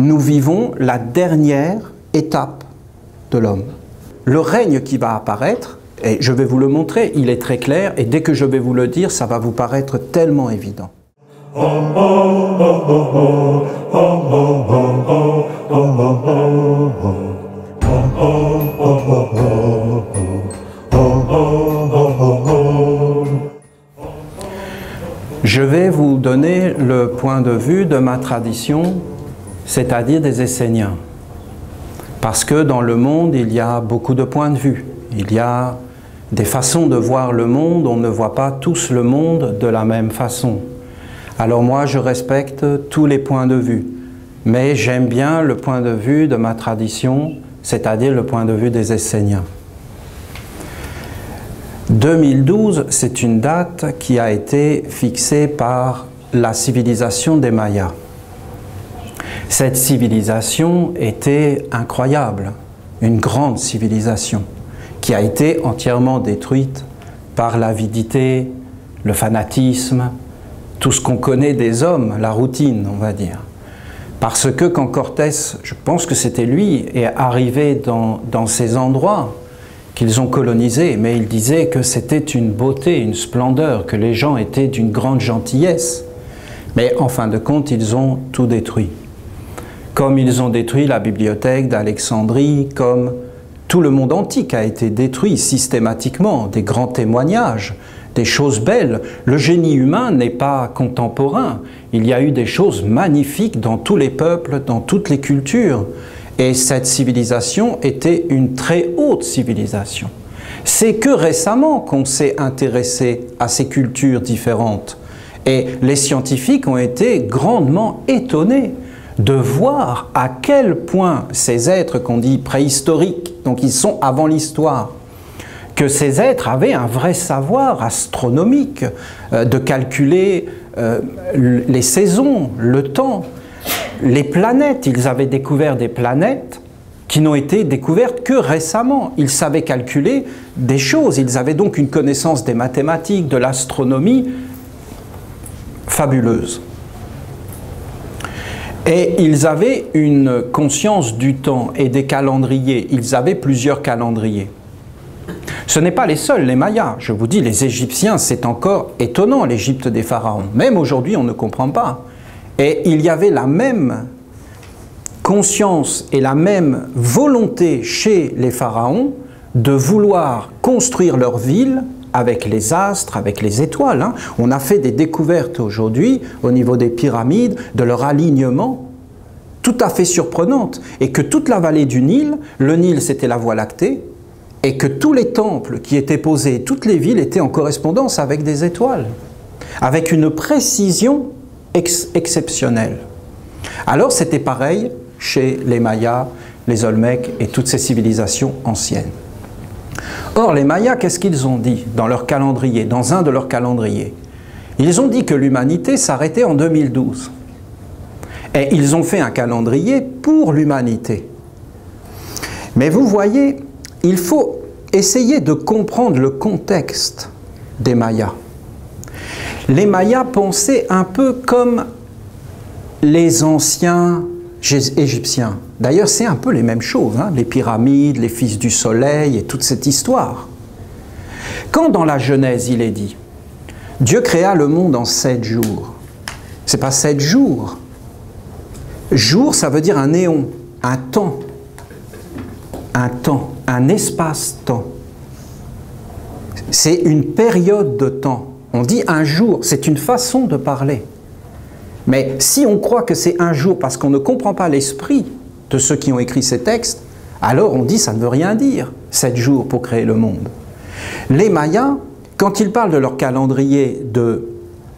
nous vivons la dernière étape de l'homme. Le règne qui va apparaître, et je vais vous le montrer, il est très clair, et dès que je vais vous le dire, ça va vous paraître tellement évident. Je vais vous donner le point de vue de ma tradition, c'est-à-dire des Esséniens. Parce que dans le monde, il y a beaucoup de points de vue. Il y a des façons de voir le monde, on ne voit pas tous le monde de la même façon. Alors moi, je respecte tous les points de vue, mais j'aime bien le point de vue de ma tradition, c'est-à-dire le point de vue des Esséniens. 2012, c'est une date qui a été fixée par la civilisation des Mayas. Cette civilisation était incroyable, une grande civilisation, qui a été entièrement détruite par l'avidité, le fanatisme, tout ce qu'on connaît des hommes, la routine, on va dire. Parce que quand Cortés, je pense que c'était lui, est arrivé dans ces endroits qu'ils ont colonisés, mais il disait que c'était une beauté, une splendeur, que les gens étaient d'une grande gentillesse. Mais en fin de compte, ils ont tout détruit. Comme ils ont détruit la bibliothèque d'Alexandrie, comme tout le monde antique a été détruit systématiquement, des grands témoignages, des choses belles. Le génie humain n'est pas contemporain. Il y a eu des choses magnifiques dans tous les peuples, dans toutes les cultures. Et cette civilisation était une très haute civilisation. C'est que récemment qu'on s'est intéressé à ces cultures différentes. Et les scientifiques ont été grandement étonnés de voir à quel point ces êtres qu'on dit préhistoriques, donc ils sont avant l'histoire, que ces êtres avaient un vrai savoir astronomique, de calculer les saisons, le temps, les planètes. Ils avaient découvert des planètes qui n'ont été découvertes que récemment. Ils savaient calculer des choses, ils avaient donc une connaissance des mathématiques, de l'astronomie fabuleuse. Et ils avaient une conscience du temps et des calendriers. Ils avaient plusieurs calendriers. Ce n'est pas les seuls, les Mayas. Je vous dis, les Égyptiens, c'est encore étonnant, l'Égypte des pharaons. Même aujourd'hui, on ne comprend pas. Et il y avait la même conscience et la même volonté chez les pharaons de vouloir construire leur ville avec les astres, avec les étoiles. On a fait des découvertes aujourd'hui au niveau des pyramides, de leur alignement, tout à fait surprenantes. Et que toute la vallée du Nil, le Nil c'était la Voie lactée, et que tous les temples qui étaient posés, toutes les villes étaient en correspondance avec des étoiles, avec une précision exceptionnelle. Alors c'était pareil chez les Mayas, les Olmèques et toutes ces civilisations anciennes. Or, les Mayas, qu'est-ce qu'ils ont dit dans leur calendrier, dans un de leurs calendriers? Ils ont dit que l'humanité s'arrêtait en 2012. Et ils ont fait un calendrier pour l'humanité. Mais vous voyez, il faut essayer de comprendre le contexte des Mayas. Les Mayas pensaient un peu comme les anciens Égyptiens. D'ailleurs, c'est un peu les mêmes choses, les pyramides, les fils du soleil et toute cette histoire. Quand dans la Genèse, il est dit « Dieu créa le monde en 7 jours », ce n'est pas 7 jours. Jour, ça veut dire un néon, un temps, un espace-temps. C'est une période de temps. On dit un jour, c'est une façon de parler. Mais si on croit que c'est un jour parce qu'on ne comprend pas l'esprit de ceux qui ont écrit ces textes, alors on dit ça ne veut rien dire, 7 jours pour créer le monde. Les Mayas, quand ils parlent de leur calendrier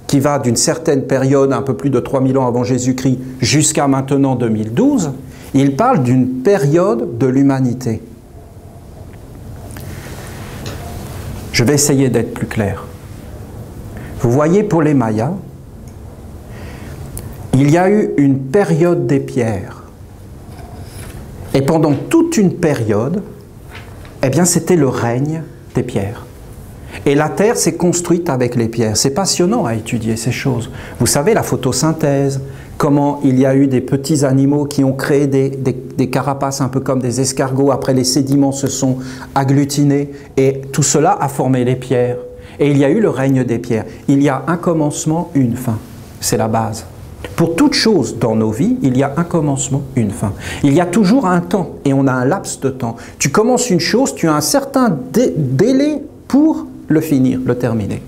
qui va d'une certaine période, un peu plus de 3000 ans avant Jésus-Christ, jusqu'à maintenant 2012, ils parlent d'une période de l'humanité. Je vais essayer d'être plus clair. Vous voyez, pour les Mayas, il y a eu une période des pierres. Et pendant toute une période, eh bien, c'était le règne des pierres. Et la Terre s'est construite avec les pierres. C'est passionnant à étudier ces choses. Vous savez, la photosynthèse, comment il y a eu des petits animaux qui ont créé des carapaces un peu comme des escargots, après les sédiments se sont agglutinés, et tout cela a formé les pierres. Et il y a eu le règne des pierres. Il y a un commencement, une fin. C'est la base. Pour toute chose dans nos vies, il y a un commencement, une fin. Il y a toujours un temps, et on a un laps de temps. Tu commences une chose, tu as un certain délai pour le finir, le terminer.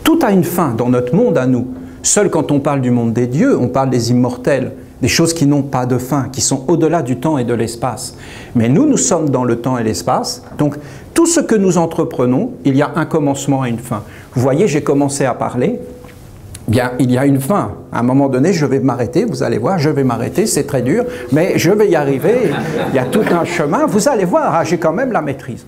Tout a une fin dans notre monde à nous. Seul quand on parle du monde des dieux, on parle des immortels, des choses qui n'ont pas de fin, qui sont au-delà du temps et de l'espace. Mais nous, nous sommes dans le temps et l'espace, donc tout ce que nous entreprenons, il y a un commencement et une fin. Vous voyez, j'ai commencé à parler, bien, il y a une fin. À un moment donné, je vais m'arrêter, vous allez voir, je vais m'arrêter, c'est très dur, mais je vais y arriver, il y a tout un chemin, vous allez voir, ah, j'ai quand même la maîtrise.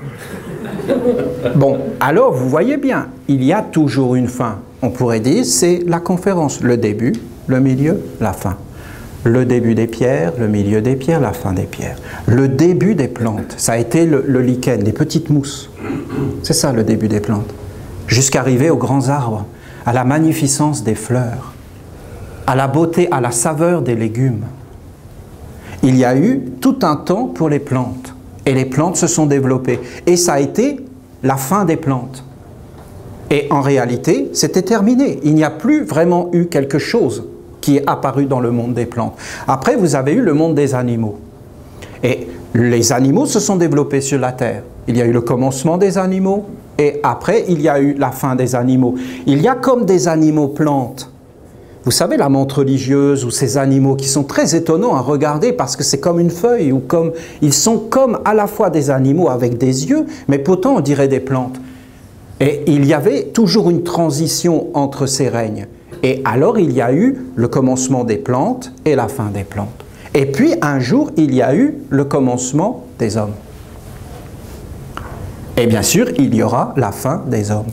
Bon, alors vous voyez bien, il y a toujours une fin. On pourrait dire, c'est la conférence, le début, le milieu, la fin. Le début des pierres, le milieu des pierres, la fin des pierres. Le début des plantes, ça a été le lichen, les petites mousses. C'est ça le début des plantes. Jusqu'à arriver aux grands arbres, à la magnificence des fleurs, à la beauté, à la saveur des légumes. Il y a eu tout un temps pour les plantes. Et les plantes se sont développées. Et ça a été la fin des plantes. Et en réalité, c'était terminé. Il n'y a plus vraiment eu quelque chose qui est apparu dans le monde des plantes. Après, vous avez eu le monde des animaux. Et les animaux se sont développés sur la terre. Il y a eu le commencement des animaux, et après, il y a eu la fin des animaux. Il y a comme des animaux plantes. Vous savez, la menthe religieuse ou ces animaux qui sont très étonnants à regarder parce que c'est comme une feuille ou comme... Ils sont comme à la fois des animaux avec des yeux, mais pourtant on dirait des plantes. Et il y avait toujours une transition entre ces règnes. Et alors il y a eu le commencement des plantes et la fin des plantes. Et puis un jour, il y a eu le commencement des hommes. Et bien sûr, il y aura la fin des hommes.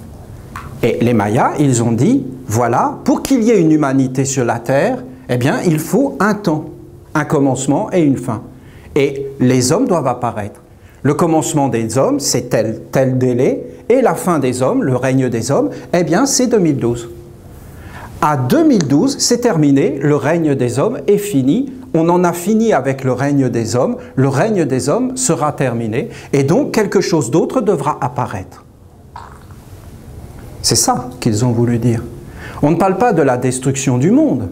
Et les Mayas, ils ont dit, voilà, pour qu'il y ait une humanité sur la terre, eh bien, il faut un temps, un commencement et une fin. Et les hommes doivent apparaître. Le commencement des hommes, c'est tel délai, et la fin des hommes, le règne des hommes, eh bien, c'est 2012. À 2012, c'est terminé, le règne des hommes est fini, on en a fini avec le règne des hommes sera terminé, et donc quelque chose d'autre devra apparaître. C'est ça qu'ils ont voulu dire. On ne parle pas de la destruction du monde,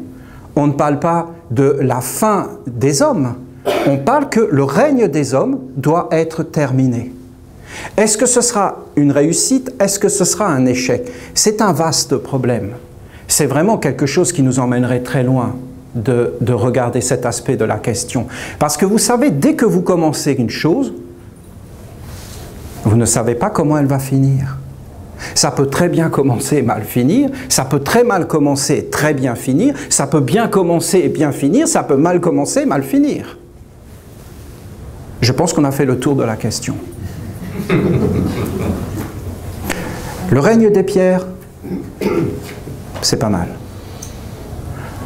on ne parle pas de la fin des hommes, on parle que le règne des hommes doit être terminé. Est-ce que ce sera une réussite? Est-ce que ce sera un échec? C'est un vaste problème. C'est vraiment quelque chose qui nous emmènerait très loin de regarder cet aspect de la question. Parce que vous savez, dès que vous commencez une chose, vous ne savez pas comment elle va finir. Ça peut très bien commencer et mal finir, ça peut très mal commencer et très bien finir, ça peut bien commencer et bien finir, ça peut mal commencer et mal finir. Je pense qu'on a fait le tour de la question. Le règne des pierres, c'est pas mal.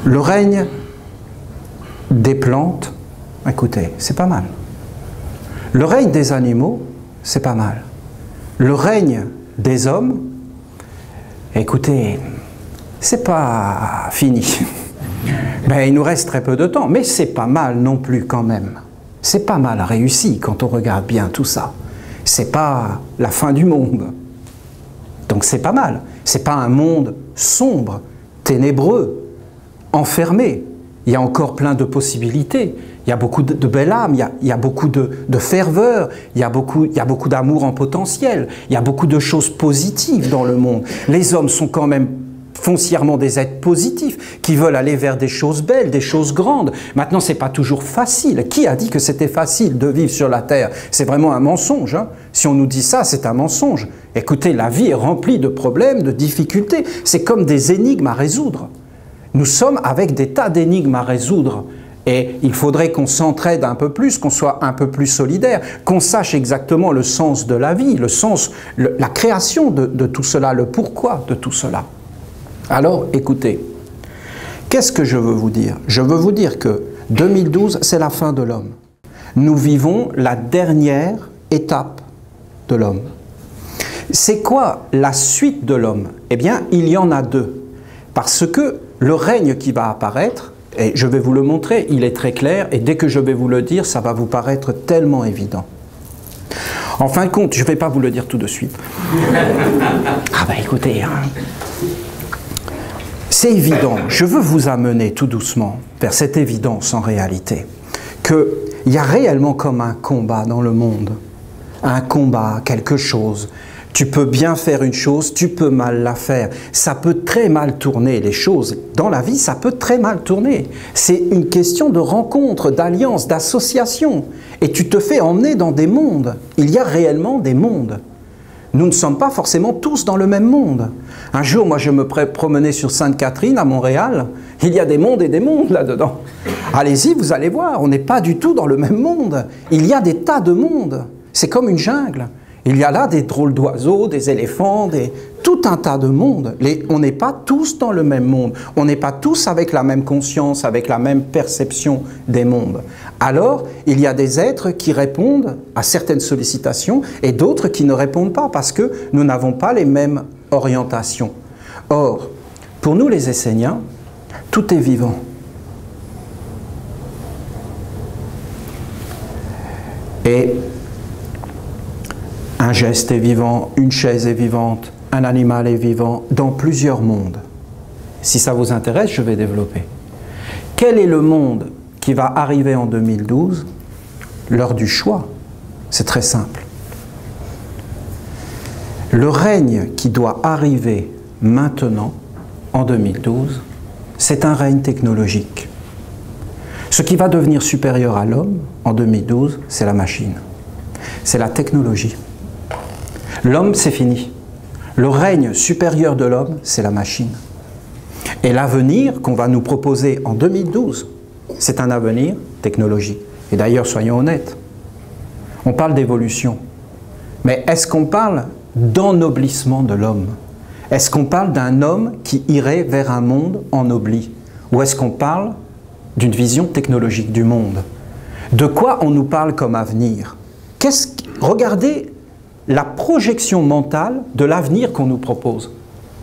Le règne des plantes, écoutez, c'est pas mal. Le règne des animaux, c'est pas mal. Le règne des hommes, écoutez, c'est pas fini. Ben, il nous reste très peu de temps, mais c'est pas mal non plus quand même. C'est pas mal réussi quand on regarde bien tout ça. C'est pas la fin du monde. Donc c'est pas mal. C'est pas un monde sombre, ténébreux, enfermé. Il y a encore plein de possibilités. Il y a beaucoup de belles âmes, il y a beaucoup de ferveur, il y a beaucoup d'amour en potentiel, il y a beaucoup de choses positives dans le monde. Les hommes sont quand même foncièrement des êtres positifs, qui veulent aller vers des choses belles, des choses grandes. Maintenant, ce n'est pas toujours facile. Qui a dit que c'était facile de vivre sur la Terre? C'est vraiment un mensonge. Hein? Si on nous dit ça, c'est un mensonge. Écoutez, la vie est remplie de problèmes, de difficultés. C'est comme des énigmes à résoudre. Nous sommes avec des tas d'énigmes à résoudre. Et il faudrait qu'on s'entraide un peu plus, qu'on soit un peu plus solidaire, qu'on sache exactement le sens de la vie, le sens, la création de tout cela, le pourquoi de tout cela. Alors, écoutez, qu'est-ce que je veux vous dire? Je veux vous dire que 2012, c'est la fin de l'homme. Nous vivons la dernière étape de l'homme. C'est quoi la suite de l'homme? Eh bien, il y en a deux. Parce que le règne qui va apparaître, Et je vais vous le montrer, il est très clair, et dès que je vais vous le dire, ça va vous paraître tellement évident. En fin de compte, je ne vais pas vous le dire tout de suite. Ah ben écoutez, hein, c'est évident, je veux vous amener tout doucement vers cette évidence en réalité, qu'il y a réellement comme un combat dans le monde, un combat, quelque chose. Tu peux bien faire une chose, tu peux mal la faire. Ça peut très mal tourner, les choses. Dans la vie, ça peut très mal tourner. C'est une question de rencontre, d'alliance, d'association. Et tu te fais emmener dans des mondes. Il y a réellement des mondes. Nous ne sommes pas forcément tous dans le même monde. Un jour, moi, je me promenais sur Sainte-Catherine, à Montréal. Il y a des mondes et des mondes là-dedans. Allez-y, vous allez voir, on n'est pas du tout dans le même monde. Il y a des tas de mondes. C'est comme une jungle. Il y a là des drôles d'oiseaux, des éléphants, tout un tas de mondes. On n'est pas tous dans le même monde. On n'est pas tous avec la même conscience, avec la même perception des mondes. Alors, il y a des êtres qui répondent à certaines sollicitations et d'autres qui ne répondent pas parce que nous n'avons pas les mêmes orientations. Or, pour nous les Esséniens, tout est vivant. Et un geste est vivant, une chaise est vivante, un animal est vivant, dans plusieurs mondes. Si ça vous intéresse, je vais développer. Quel est le monde qui va arriver en 2012? L'heure du choix. C'est très simple. Le règne qui doit arriver maintenant, en 2012, c'est un règne technologique. Ce qui va devenir supérieur à l'homme, en 2012, c'est la machine. C'est la technologie. L'homme, c'est fini. Le règne supérieur de l'homme, c'est la machine. Et l'avenir qu'on va nous proposer en 2012, c'est un avenir technologique. Et d'ailleurs, soyons honnêtes, on parle d'évolution. Mais est-ce qu'on parle d'ennoblissement de l'homme? Est-ce qu'on parle d'un homme qui irait vers un monde ennobli? Ou est-ce qu'on parle d'une vision technologique du monde? De quoi on nous parle comme avenir? Regardez la projection mentale de l'avenir qu'on nous propose.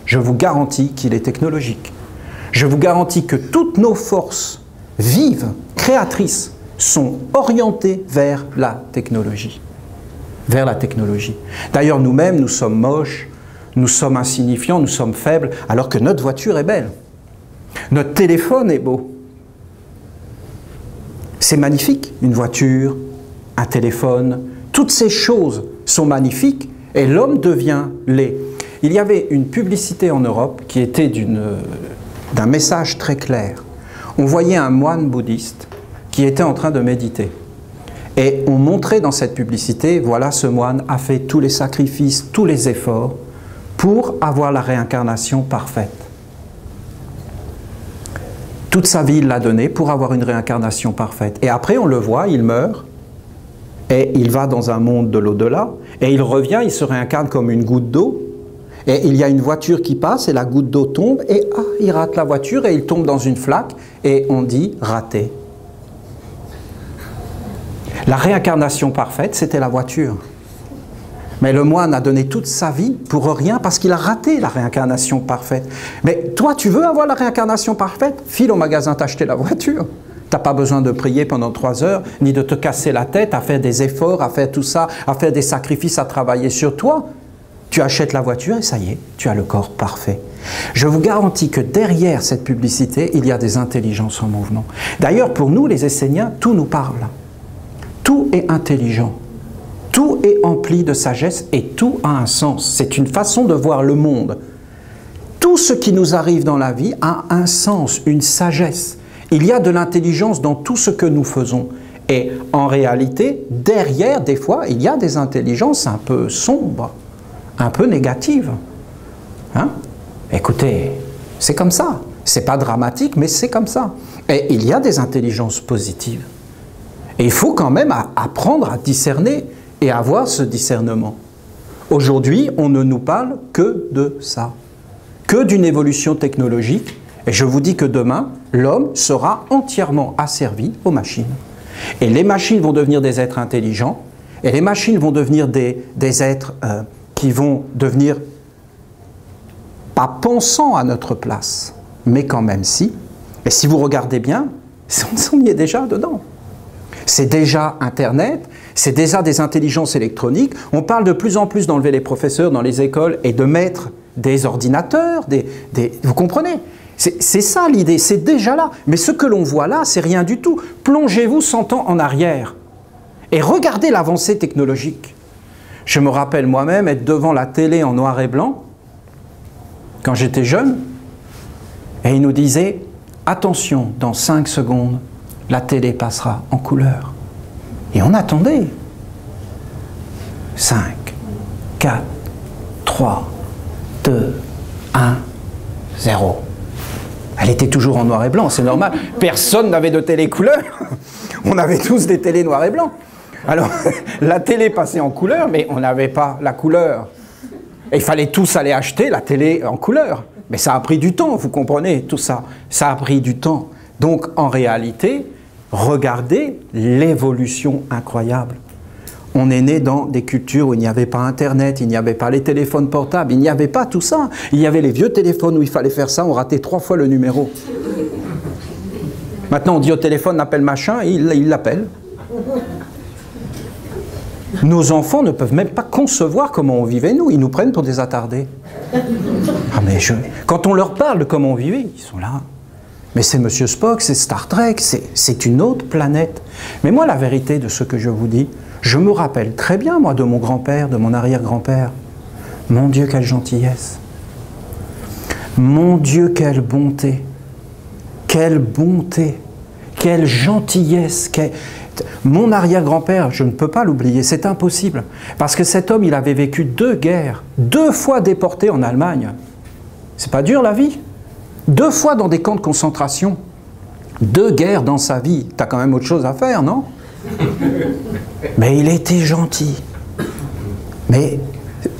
Je vous garantis qu'il est technologique. Je vous garantis que toutes nos forces vives, créatrices, sont orientées vers la technologie. Vers la technologie. D'ailleurs, nous-mêmes, nous sommes moches, nous sommes insignifiants, nous sommes faibles, alors que notre voiture est belle. Notre téléphone est beau. C'est magnifique, une voiture, un téléphone, toutes ces choses sont magnifiques et l'homme devient laid. Il y avait une publicité en Europe qui était d'un message très clair. On voyait un moine bouddhiste qui était en train de méditer. Et on montrait dans cette publicité, voilà, ce moine a fait tous les sacrifices, tous les efforts pour avoir la réincarnation parfaite. Toute sa vie, il l'a donnée pour avoir une réincarnation parfaite. Et après, on le voit, il meurt. Et il va dans un monde de l'au-delà, et il revient, il se réincarne comme une goutte d'eau, et il y a une voiture qui passe, et la goutte d'eau tombe, et il rate la voiture, et il tombe dans une flaque, et on dit « raté ». La réincarnation parfaite, c'était la voiture. Mais le moine a donné toute sa vie pour rien, parce qu'il a raté la réincarnation parfaite. Mais toi, tu veux avoir la réincarnation parfaite? File au magasin t'acheter la voiture. Tu n'as pas besoin de prier pendant 3 heures, ni de te casser la tête à faire des efforts, à faire tout ça, à faire des sacrifices, à travailler sur toi. Tu achètes la voiture et ça y est, tu as le corps parfait. Je vous garantis que derrière cette publicité, il y a des intelligences en mouvement. D'ailleurs, pour nous, les Esséniens, tout nous parle. Tout est intelligent. Tout est empli de sagesse et tout a un sens. C'est une façon de voir le monde. Tout ce qui nous arrive dans la vie a un sens, une sagesse. Il y a de l'intelligence dans tout ce que nous faisons. Et en réalité, derrière, des fois, il y a des intelligences un peu sombres, un peu négatives. Hein? Écoutez, c'est comme ça. C'est pas dramatique, mais c'est comme ça. Et il y a des intelligences positives. Et il faut quand même apprendre à discerner et avoir ce discernement. Aujourd'hui, on ne nous parle que de ça, que d'une évolution technologique. Et je vous dis que demain, l'homme sera entièrement asservi aux machines. Et les machines vont devenir des êtres intelligents, et les machines vont devenir des êtres qui vont devenir pas pensants à notre place, mais quand même si. Et si vous regardez bien, on y est déjà dedans. C'est déjà Internet, c'est déjà des intelligences électroniques. On parle de plus en plus d'enlever les professeurs dans les écoles et de mettre des ordinateurs, vous comprenez? C'est ça l'idée, c'est déjà là. Mais ce que l'on voit là, c'est rien du tout. Plongez-vous 100 ans en arrière et regardez l'avancée technologique. Je me rappelle moi-même être devant la télé en noir et blanc, quand j'étais jeune, et il nous disait « Attention, dans 5 secondes, la télé passera en couleur. » Et on attendait. 5, 4, 3, 2, 1, 0. Elle était toujours en noir et blanc, c'est normal. Personne n'avait de télé couleur. On avait tous des télés noir et blanc. Alors, la télé passait en couleur, mais on n'avait pas la couleur. Et il fallait tous aller acheter la télé en couleur. Mais ça a pris du temps, vous comprenez, tout ça. Ça a pris du temps. Donc, en réalité, regardez l'évolution incroyable. On est né dans des cultures où il n'y avait pas Internet, il n'y avait pas les téléphones portables, il n'y avait pas tout ça. Il y avait les vieux téléphones où il fallait faire ça, on ratait 3 fois le numéro. Maintenant, on dit au téléphone, appelle machin, et il l'appelle. Nos enfants ne peuvent même pas concevoir comment on vivait, nous. Ils nous prennent pour des attardés. Ah mais quand on leur parle de comment on vivait, ils sont là. Mais c'est Monsieur Spock, c'est Star Trek, c'est une autre planète. Mais moi, la vérité de ce que je vous dis, je me rappelle très bien, moi, de mon grand-père, de mon arrière-grand-père. Mon Dieu, quelle gentillesse. Mon Dieu, quelle bonté. Quelle bonté. Quelle gentillesse. Mon arrière-grand-père, je ne peux pas l'oublier, c'est impossible. Parce que cet homme, il avait vécu 2 guerres, 2 fois déporté en Allemagne. C'est pas dur, la vie? 2 fois dans des camps de concentration. 2 guerres dans sa vie. T'as quand même autre chose à faire, non? Mais il était gentil. Mais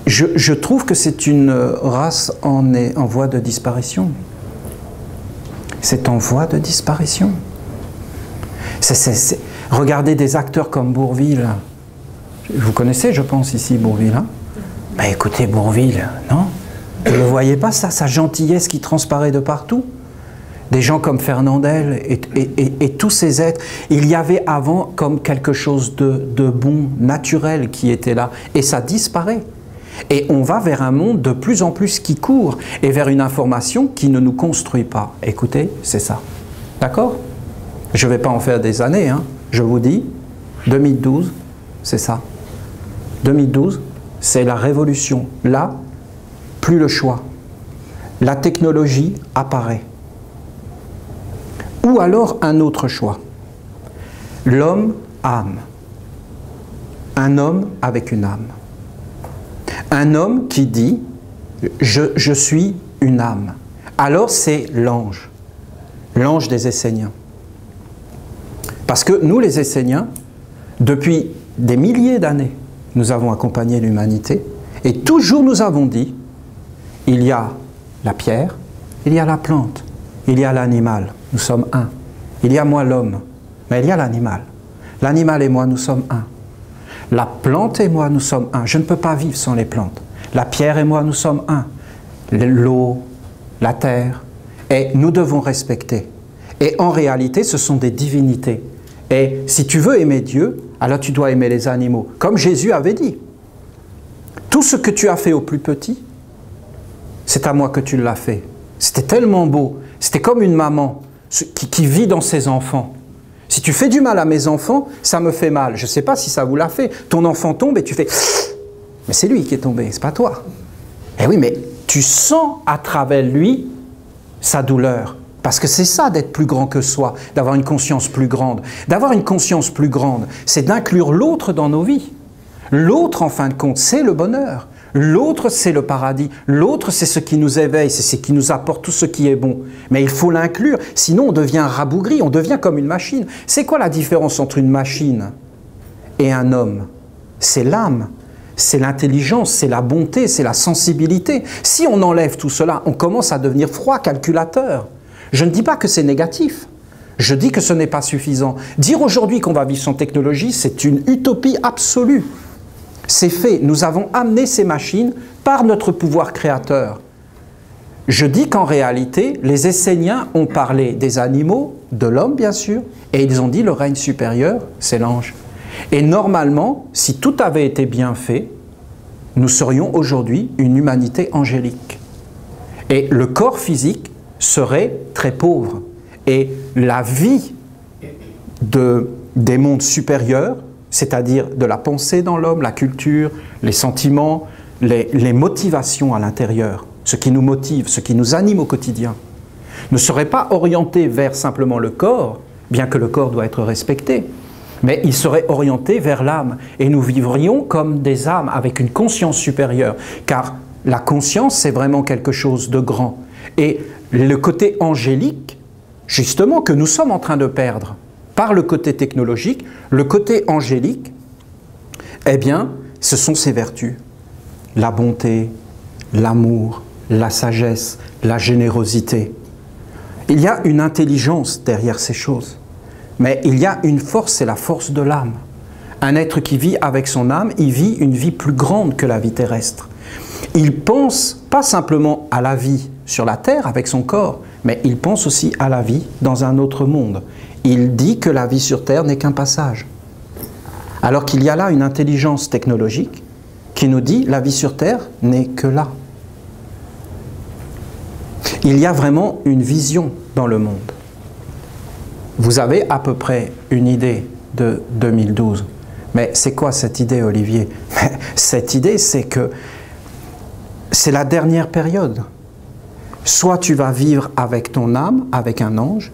je trouve que c'est une race en voie de disparition. C'est en voie de disparition. Regardez des acteurs comme Bourvil. Vous connaissez, je pense, ici, Bourvil. Hein? Ben, écoutez, Bourvil, non? Vous ne le voyez pas, ça, sa gentillesse qui transparaît de partout? Des gens comme Fernandel et tous ces êtres. Il y avait avant comme quelque chose de bon, naturel qui était là. Et ça disparaît. Et on va vers un monde de plus en plus qui court et vers une information qui ne nous construit pas. Écoutez, c'est ça. D'accord? Je ne vais pas en faire des années, hein. Je vous dis, 2012, c'est ça. 2012, c'est la révolution. Là, plus le choix. La technologie apparaît. Ou alors un autre choix. L'homme-âme. Un homme avec une âme. Un homme qui dit « je suis une âme ». Alors c'est l'ange. L'ange des Esséniens. Parce que nous, les Esséniens, depuis des milliers d'années, nous avons accompagné l'humanité et toujours nous avons dit « il y a la pierre, il y a la plante, il y a l'animal, nous sommes un. Il y a moi l'homme, mais il y a l'animal. L'animal et moi, nous sommes un. La plante et moi, nous sommes un. Je ne peux pas vivre sans les plantes. La pierre et moi, nous sommes un. L'eau, la terre. Et nous devons respecter. Et en réalité, ce sont des divinités. Et si tu veux aimer Dieu, alors tu dois aimer les animaux. Comme Jésus avait dit. Tout ce que tu as fait au plus petit, c'est à moi que tu l'as fait. C'était tellement beau. C'était comme une maman qui vit dans ses enfants. Si tu fais du mal à mes enfants, ça me fait mal. Je ne sais pas si ça vous l'a fait. Ton enfant tombe et tu fais... Mais c'est lui qui est tombé, c'est pas toi. Eh oui, mais tu sens à travers lui sa douleur. Parce que c'est ça d'être plus grand que soi, d'avoir une conscience plus grande. D'avoir une conscience plus grande, c'est d'inclure l'autre dans nos vies. L'autre, en fin de compte, c'est le bonheur. L'autre, c'est le paradis. L'autre, c'est ce qui nous éveille, c'est ce qui nous apporte tout ce qui est bon. Mais il faut l'inclure, sinon on devient rabougri, on devient comme une machine. C'est quoi la différence entre une machine et un homme? C'est l'âme, c'est l'intelligence, c'est la bonté, c'est la sensibilité. Si on enlève tout cela, on commence à devenir froid, calculateur. Je ne dis pas que c'est négatif. Je dis que ce n'est pas suffisant. Dire aujourd'hui qu'on va vivre sans technologie, c'est une utopie absolue. C'est fait. Nous avons amené ces machines par notre pouvoir créateur. je dis qu'en réalité, les Esséniens ont parlé des animaux, de l'homme bien sûr, et ils ont dit le règne supérieur, c'est l'ange. Et normalement, si tout avait été bien fait, nous serions aujourd'hui une humanité angélique. Et le corps physique serait très pauvre. Et la vie des mondes supérieurs, c'est-à-dire de la pensée dans l'homme, la culture, les sentiments, les motivations à l'intérieur, ce qui nous motive, ce qui nous anime au quotidien, ne serait pas orienté vers simplement le corps, bien que le corps doit être respecté, mais il serait orienté vers l'âme. Et nous vivrions comme des âmes avec une conscience supérieure, car la conscience, c'est vraiment quelque chose de grand. Et le côté angélique, justement, que nous sommes en train de perdre par le côté technologique, le côté angélique, eh bien, ce sont ces vertus. La bonté, l'amour, la sagesse, la générosité. Il y a une intelligence derrière ces choses. Mais il y a une force, c'est la force de l'âme. Un être qui vit avec son âme, il vit une vie plus grande que la vie terrestre. Il pense pas simplement à la vie sur la terre avec son corps, mais il pense aussi à la vie dans un autre monde. Il dit que la vie sur terre n'est qu'un passage. Alors qu'il y a là une intelligence technologique qui nous dit la vie sur terre n'est que là. Il y a vraiment une vision dans le monde. Vous avez à peu près une idée de 2012. Mais c'est quoi cette idée, Olivier? Cette idée, c'est que c'est la dernière période. Soit tu vas vivre avec ton âme, avec un ange,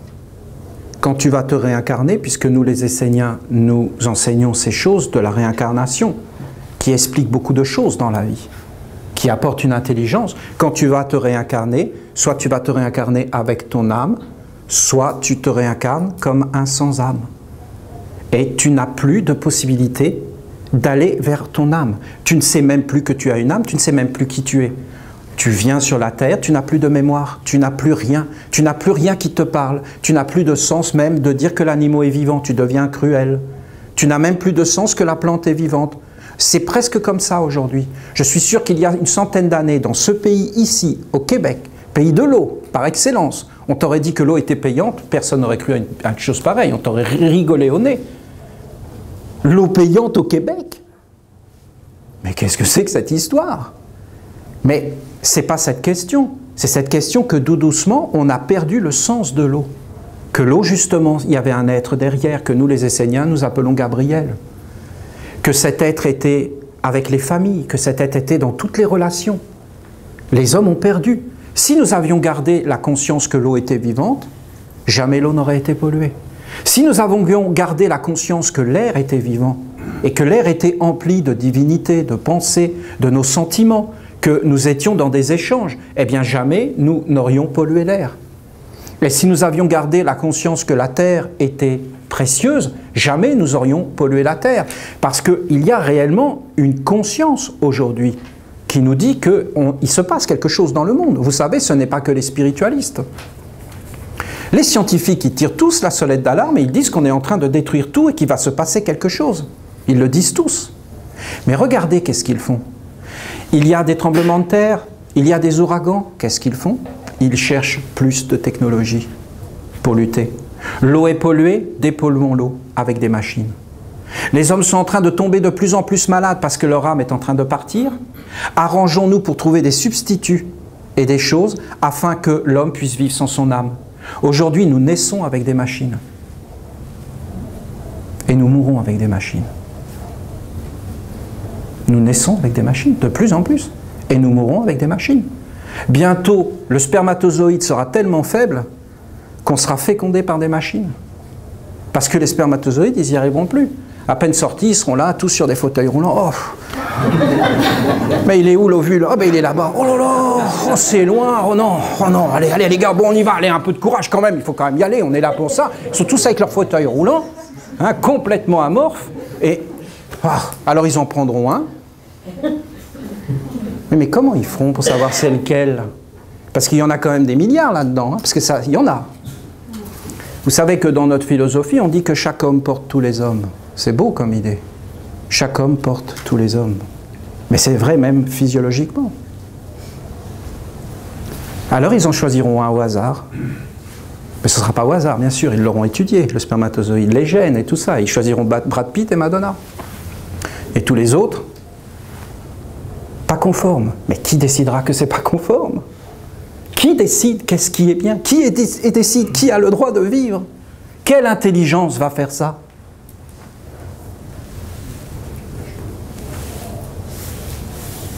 quand tu vas te réincarner, puisque nous les Esséniens, nous enseignons ces choses de la réincarnation, qui expliquent beaucoup de choses dans la vie, qui apportent une intelligence. Quand tu vas te réincarner, soit tu vas te réincarner avec ton âme, soit tu te réincarnes comme un sans-âme. Et tu n'as plus de possibilité d'aller vers ton âme. Tu ne sais même plus que tu as une âme, tu ne sais même plus qui tu es. Tu viens sur la terre, tu n'as plus de mémoire, tu n'as plus rien qui te parle, tu n'as plus de sens même de dire que l'animal est vivant, tu deviens cruel. Tu n'as même plus de sens que la plante est vivante. C'est presque comme ça aujourd'hui. Je suis sûr qu'il y a une centaine d'années, dans ce pays ici, au Québec, pays de l'eau, par excellence, on t'aurait dit que l'eau était payante, personne n'aurait cru à une chose pareille, on t'aurait rigolé au nez. L'eau payante au Québec? Mais qu'est-ce que c'est que cette histoire? Mais ce n'est pas cette question. C'est cette question que tout doucement, on a perdu le sens de l'eau. Que l'eau, justement, il y avait un être derrière, que nous, les Esséniens, nous appelons Gabriel. Que cet être était avec les familles, que cet être était dans toutes les relations. Les hommes ont perdu. Si nous avions gardé la conscience que l'eau était vivante, jamais l'eau n'aurait été polluée. Si nous avions gardé la conscience que l'air était vivant, et que l'air était empli de divinité, de pensée, de nos sentiments, que nous étions dans des échanges, eh bien jamais nous n'aurions pollué l'air. Et si nous avions gardé la conscience que la terre était précieuse, jamais nous aurions pollué la terre. Parce qu'il y a réellement une conscience aujourd'hui qui nous dit qu'il se passe quelque chose dans le monde. Vous savez, ce n'est pas que les spiritualistes. Les scientifiques, ils tirent tous la sonnette d'alarme et ils disent qu'on est en train de détruire tout et qu'il va se passer quelque chose. Ils le disent tous. Mais regardez qu'est-ce qu'ils font. Il y a des tremblements de terre, il y a des ouragans. Qu'est-ce qu'ils font? Ils cherchent plus de technologie pour lutter. L'eau est polluée, dépolluons l'eau avec des machines. Les hommes sont en train de tomber de plus en plus malades parce que leur âme est en train de partir. Arrangeons-nous pour trouver des substituts et des choses afin que l'homme puisse vivre sans son âme. Aujourd'hui, nous naissons avec des machines. Et nous mourrons avec des machines. Nous naissons avec des machines, de plus en plus. Et nous mourrons avec des machines. Bientôt, le spermatozoïde sera tellement faible qu'on sera fécondé par des machines. Parce que les spermatozoïdes, ils n'y arriveront plus. À peine sortis, ils seront là, tous sur des fauteuils roulants. Oh. Mais il est où l'ovule? Oh, ben il est là-bas. Oh là là, oh, c'est loin. Oh non, allez, allez les gars, bon on y va, allez, un peu de courage quand même, il faut quand même y aller, on est là pour ça. Ils sont tous avec leurs fauteuils roulants, hein, complètement amorphes. Et alors ils en prendront un. Mais comment ils feront pour savoir c'est lequel? Parce qu'il y en a quand même des milliards là-dedans, hein, parce que ça, il y en a. Vous savez que dans notre philosophie, on dit que chaque homme porte tous les hommes. C'est beau comme idée. Chaque homme porte tous les hommes. Mais c'est vrai même physiologiquement. Alors ils en choisiront un au hasard. Mais ce ne sera pas au hasard, bien sûr, ils l'auront étudié, le spermatozoïde, les gènes et tout ça. Ils choisiront Brad Pitt et Madonna. Et tous les autres, pas conformes. Mais qui décidera que c'est pas conforme? Qui décide qu'est-ce qui est bien? Qui décide qui a le droit de vivre? Quelle intelligence va faire ça?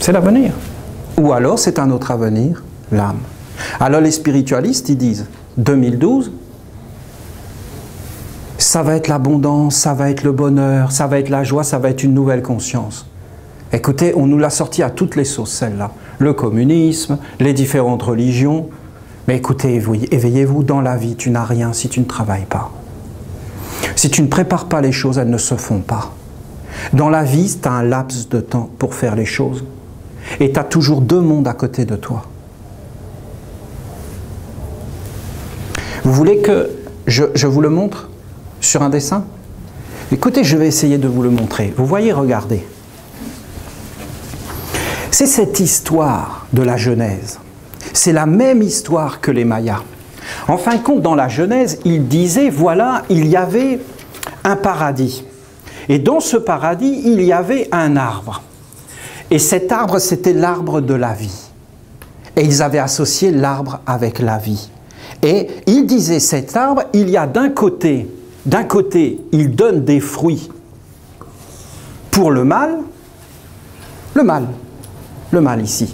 C'est l'avenir. Ou alors c'est un autre avenir, l'âme. Alors les spiritualistes, ils disent, 2012, ça va être l'abondance, ça va être le bonheur, ça va être la joie, ça va être une nouvelle conscience. Écoutez, on nous l'a sorti à toutes les sauces, celle-là. Le communisme, les différentes religions. Mais écoutez, éveillez-vous, dans la vie, tu n'as rien si tu ne travailles pas. Si tu ne prépares pas les choses, elles ne se font pas. Dans la vie, tu as un laps de temps pour faire les choses. Et tu as toujours deux mondes à côté de toi. Vous voulez que je vous le montre sur un dessin? Écoutez, je vais essayer de vous le montrer. Vous voyez, regardez. C'est cette histoire de la Genèse. C'est la même histoire que les Mayas. En fin de compte, dans la Genèse, ils disaient, voilà, il y avait un paradis. Et dans ce paradis, il y avait un arbre. Et cet arbre, c'était l'arbre de la vie. Et ils avaient associé l'arbre avec la vie. Et ils disaient, cet arbre, il y a d'un côté, il donne des fruits pour le mal ici.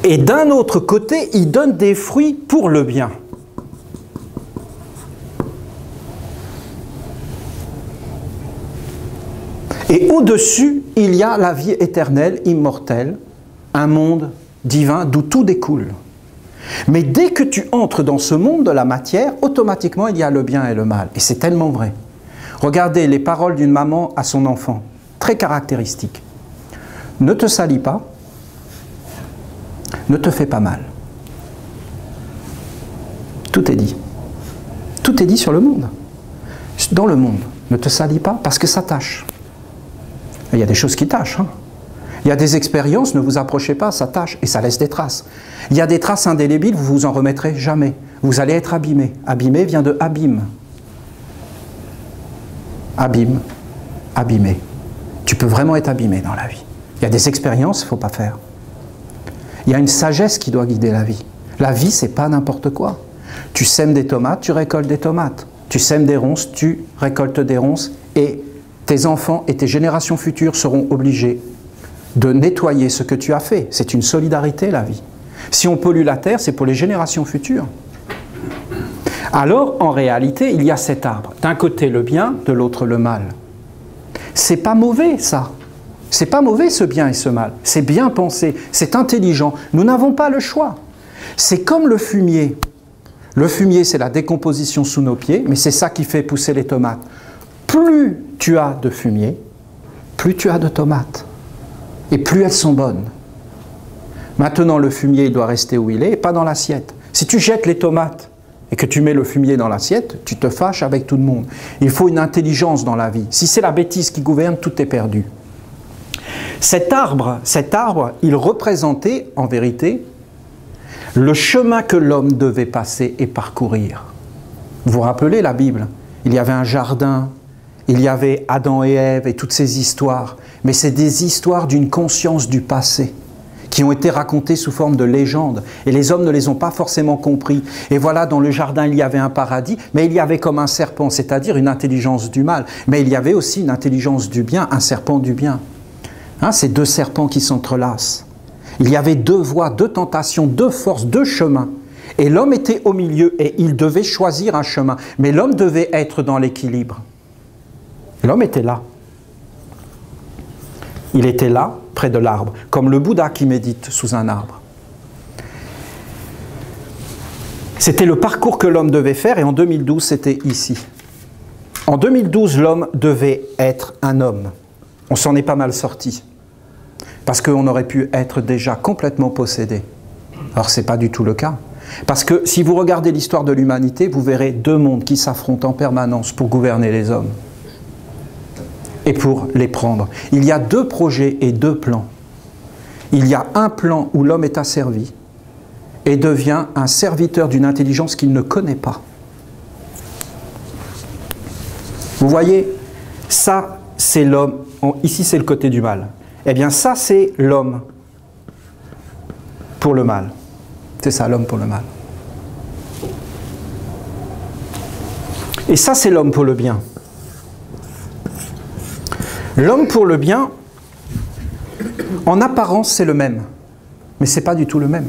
Et d'un autre côté, il donne des fruits pour le bien. Et au-dessus, il y a la vie éternelle, immortelle, un monde divin d'où tout découle. Mais dès que tu entres dans ce monde de la matière, automatiquement, il y a le bien et le mal. Et c'est tellement vrai. Regardez les paroles d'une maman à son enfant, très caractéristiques. Ne te salis pas, ne te fais pas mal. Tout est dit. Tout est dit sur le monde. Dans le monde, ne te salis pas parce que ça tâche. Il y a des choses qui tâchent. Hein. Il y a des expériences, ne vous approchez pas, ça tâche et ça laisse des traces. Il y a des traces indélébiles, vous vous en remettrez jamais. Vous allez être abîmé. Abîmé vient de abîme. Abîme, abîmé. Tu peux vraiment être abîmé dans la vie. Il y a des expériences qu'il ne faut pas faire. Il y a une sagesse qui doit guider la vie. La vie, ce n'est pas n'importe quoi. Tu sèmes des tomates, tu récoltes des tomates. Tu sèmes des ronces, tu récoltes des ronces. Et tes enfants et tes générations futures seront obligés de nettoyer ce que tu as fait. C'est une solidarité, la vie. Si on pollue la terre, c'est pour les générations futures. Alors, en réalité, il y a cet arbre. D'un côté le bien, de l'autre le mal. C'est pas mauvais, ça. C'est pas mauvais, ce bien et ce mal. C'est bien pensé, c'est intelligent. Nous n'avons pas le choix. C'est comme le fumier. Le fumier, c'est la décomposition sous nos pieds, mais c'est ça qui fait pousser les tomates. Plus tu as de fumier, plus tu as de tomates. Et plus elles sont bonnes. Maintenant, le fumier, il doit rester où il est, et pas dans l'assiette. Si tu jettes les tomates et que tu mets le fumier dans l'assiette, tu te fâches avec tout le monde. Il faut une intelligence dans la vie. Si c'est la bêtise qui gouverne, tout est perdu. Cet arbre, il représentait, en vérité, le chemin que l'homme devait passer et parcourir. Vous vous rappelez la Bible? Il y avait un jardin, il y avait Adam et Ève et toutes ces histoires. Mais c'est des histoires d'une conscience du passé qui ont été racontées sous forme de légendes. Et les hommes ne les ont pas forcément compris. Et voilà, dans le jardin, il y avait un paradis, mais il y avait comme un serpent, c'est-à-dire une intelligence du mal. Mais il y avait aussi une intelligence du bien, un serpent du bien. Hein, c'est deux serpents qui s'entrelacent. Il y avait deux voies, deux tentations, deux forces, deux chemins. Et l'homme était au milieu et il devait choisir un chemin. Mais l'homme devait être dans l'équilibre. L'homme était là. Il était là, près de l'arbre, comme le Bouddha qui médite sous un arbre. C'était le parcours que l'homme devait faire et en 2012, c'était ici. En 2012, l'homme devait être un homme. On s'en est pas mal sorti. Parce qu'on aurait pu être déjà complètement possédé. Alors, ce n'est pas du tout le cas. Parce que si vous regardez l'histoire de l'humanité, vous verrez deux mondes qui s'affrontent en permanence pour gouverner les hommes. Et pour les prendre. Il y a deux projets et deux plans. il y a un plan où l'homme est asservi et devient un serviteur d'une intelligence qu'il ne connaît pas. Vous voyez, ça c'est l'homme, ici c'est le côté du mal. Eh bien ça c'est l'homme pour le mal. C'est ça l'homme pour le mal. Et ça c'est l'homme pour le bien. L'homme pour le bien, en apparence c'est le même, mais ce n'est pas du tout le même.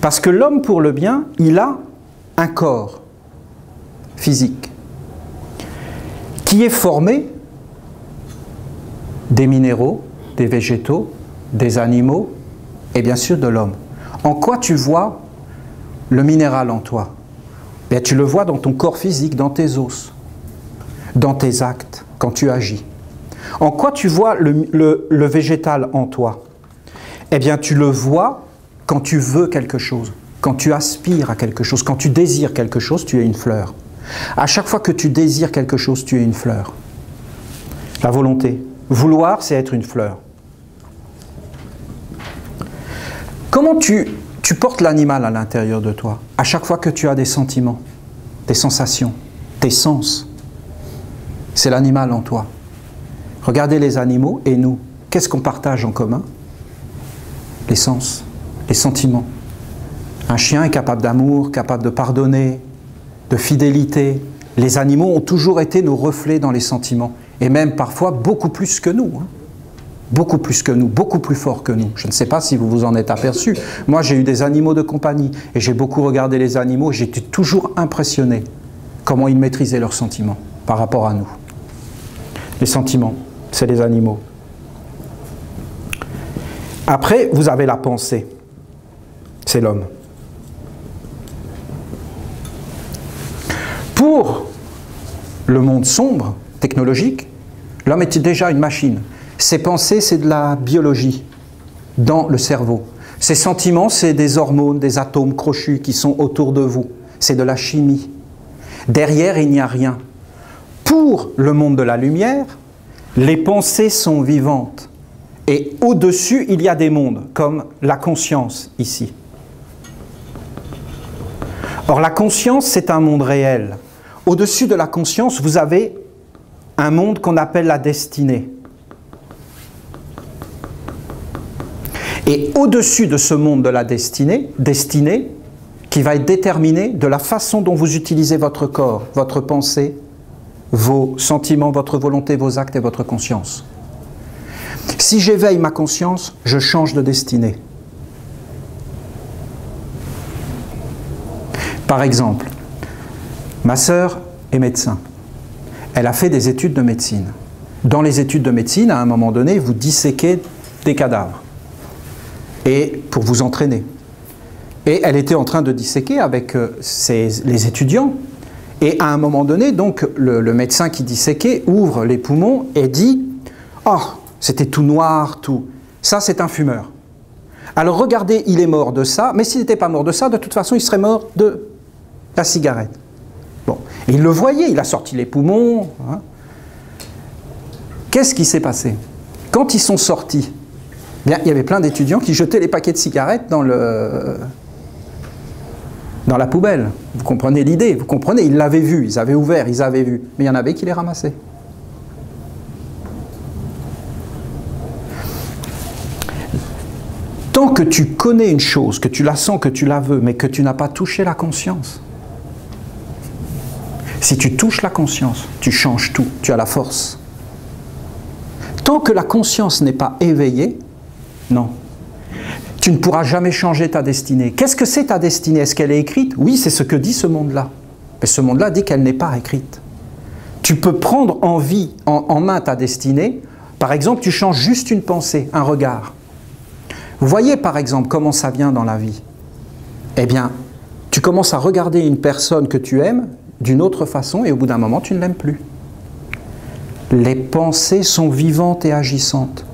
Parce que l'homme pour le bien, il a un corps physique qui est formé des minéraux, des végétaux, des animaux et bien sûr de l'homme. En quoi tu vois le minéral en toi? Bien, tu le vois dans ton corps physique, dans tes os, dans tes actes, quand tu agis. En quoi tu vois le végétal en toi? Eh bien, tu le vois quand tu veux quelque chose, quand tu aspires à quelque chose, quand tu désires quelque chose, tu es une fleur. À chaque fois que tu désires quelque chose, tu es une fleur. La volonté. Vouloir, c'est être une fleur. Comment tu portes l'animal à l'intérieur de toi? À chaque fois que tu as des sentiments, des sensations, des sens, c'est l'animal en toi. Regardez les animaux et nous. Qu'est-ce qu'on partage en commun? Les sens, les sentiments. Un chien est capable d'amour, capable de pardonner, de fidélité. Les animaux ont toujours été nos reflets dans les sentiments. Et même parfois beaucoup plus que nous. Hein. Beaucoup plus que nous, beaucoup plus fort que nous. Je ne sais pas si vous vous en êtes aperçu. Moi, j'ai eu des animaux de compagnie et j'ai beaucoup regardé les animaux. J'étais toujours impressionné comment ils maîtrisaient leurs sentiments par rapport à nous. Les sentiments, c'est les animaux. Après, vous avez la pensée. C'est l'homme. Pour le monde sombre, technologique, l'homme était déjà une machine. Ses pensées, c'est de la biologie dans le cerveau. Ses sentiments, c'est des hormones, des atomes crochus qui sont autour de vous. C'est de la chimie. Derrière, il n'y a rien. Pour le monde de la lumière, les pensées sont vivantes. Et au-dessus, il y a des mondes, comme la conscience, ici. Or, la conscience, c'est un monde réel. Au-dessus de la conscience, vous avez un monde qu'on appelle la destinée. Et au-dessus de ce monde de la destinée, qui va être déterminé de la façon dont vous utilisez votre corps, votre pensée, vos sentiments, votre volonté, vos actes et votre conscience. Si j'éveille ma conscience, je change de destinée. Par exemple, ma sœur est médecin. Elle a fait des études de médecine. Dans les études de médecine, à un moment donné, vous disséquez des cadavres. Et pour vous entraîner. Et elle était en train de disséquer avec les étudiants. Et à un moment donné, donc, le médecin qui disséquait ouvre les poumons et dit « Oh, c'était tout noir, tout. Ça, c'est un fumeur. Alors regardez, il est mort de ça, mais s'il n'était pas mort de ça, de toute façon, il serait mort de la cigarette. » Bon, et il le voyait, il a sorti les poumons. Hein. Qu'est-ce qui s'est passé? Quand ils sont sortis, bien, il y avait plein d'étudiants qui jetaient les paquets de cigarettes dans la poubelle. Vous comprenez l'idée, vous comprenez, ils l'avaient vu, ils avaient ouvert, ils avaient vu. Mais il y en avait qui les ramassaient. Tant que tu connais une chose, que tu la sens, que tu la veux, mais que tu n'as pas touché la conscience, si tu touches la conscience, tu changes tout, tu as la force. Tant que la conscience n'est pas éveillée, non. Tu ne pourras jamais changer ta destinée. Qu'est-ce que c'est ta destinée? Est-ce qu'elle est écrite? Oui, c'est ce que dit ce monde-là. Mais ce monde-là dit qu'elle n'est pas écrite. Tu peux prendre en main ta destinée. Par exemple, tu changes juste une pensée, un regard. Vous voyez par exemple comment ça vient dans la vie? Eh bien, tu commences à regarder une personne que tu aimes d'une autre façon et au bout d'un moment, tu ne l'aimes plus. Les pensées sont vivantes et agissantes.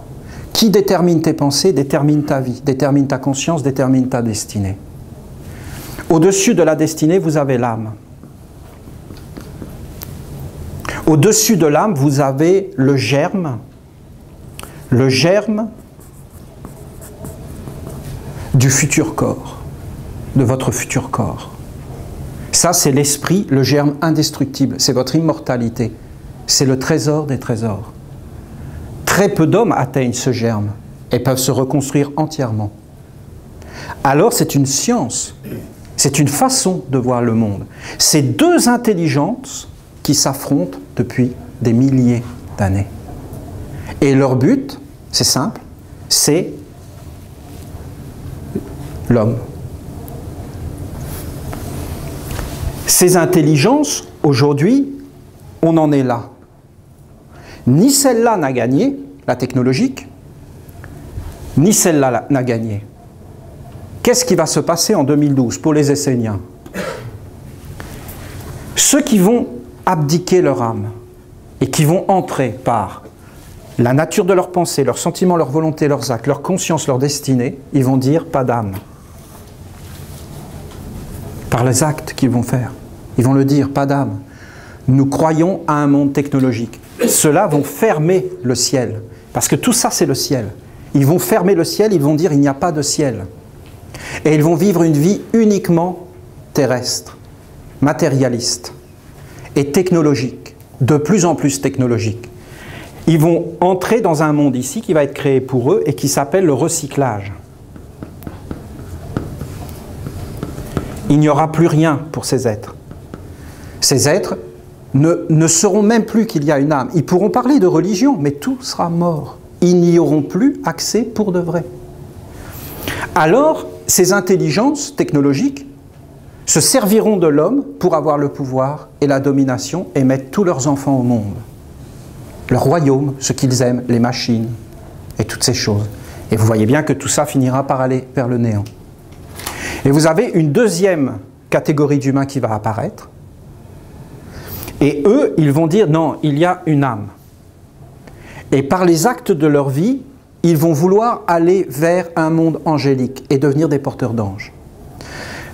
Qui détermine tes pensées, détermine ta vie, détermine ta conscience, détermine ta destinée. Au-dessus de la destinée, vous avez l'âme. Au-dessus de l'âme, vous avez le germe du futur corps, de votre futur corps. Ça, c'est l'esprit, le germe indestructible, c'est votre immortalité, c'est le trésor des trésors. Très peu d'hommes atteignent ce germe et peuvent se reconstruire entièrement. Alors c'est une science, c'est une façon de voir le monde. C'est deux intelligences qui s'affrontent depuis des milliers d'années. Et leur but, c'est simple, c'est l'homme. Ces intelligences, aujourd'hui, on en est là. Ni celle-là n'a gagné, la technologique, ni celle-là n'a gagné. Qu'est-ce qui va se passer en 2012 pour les Esséniens? Ceux qui vont abdiquer leur âme et qui vont entrer par la nature de leurs pensées, leurs sentiments, leurs volontés, leurs actes, leur conscience, leur destinée, ils vont dire pas d'âme. Par les actes qu'ils vont faire, ils vont le dire, pas d'âme. Nous croyons à un monde technologique. Ceux-là vont fermer le ciel, parce que tout ça c'est le ciel. Ils vont fermer le ciel, ils vont dire il n'y a pas de ciel. Et ils vont vivre une vie uniquement terrestre, matérialiste et technologique, de plus en plus technologique. Ils vont entrer dans un monde ici qui va être créé pour eux et qui s'appelle le recyclage. Il n'y aura plus rien pour ces êtres. Ces êtres ne sauront même plus qu'il y a une âme. Ils pourront parler de religion, mais tout sera mort. Ils n'y auront plus accès pour de vrai. Alors, ces intelligences technologiques se serviront de l'homme pour avoir le pouvoir et la domination et mettre tous leurs enfants au monde. Leur royaume, ce qu'ils aiment, les machines et toutes ces choses. Et vous voyez bien que tout ça finira par aller vers le néant. Et vous avez une deuxième catégorie d'humains qui va apparaître. Et eux, ils vont dire non, il y a une âme. Et par les actes de leur vie, ils vont vouloir aller vers un monde angélique et devenir des porteurs d'anges.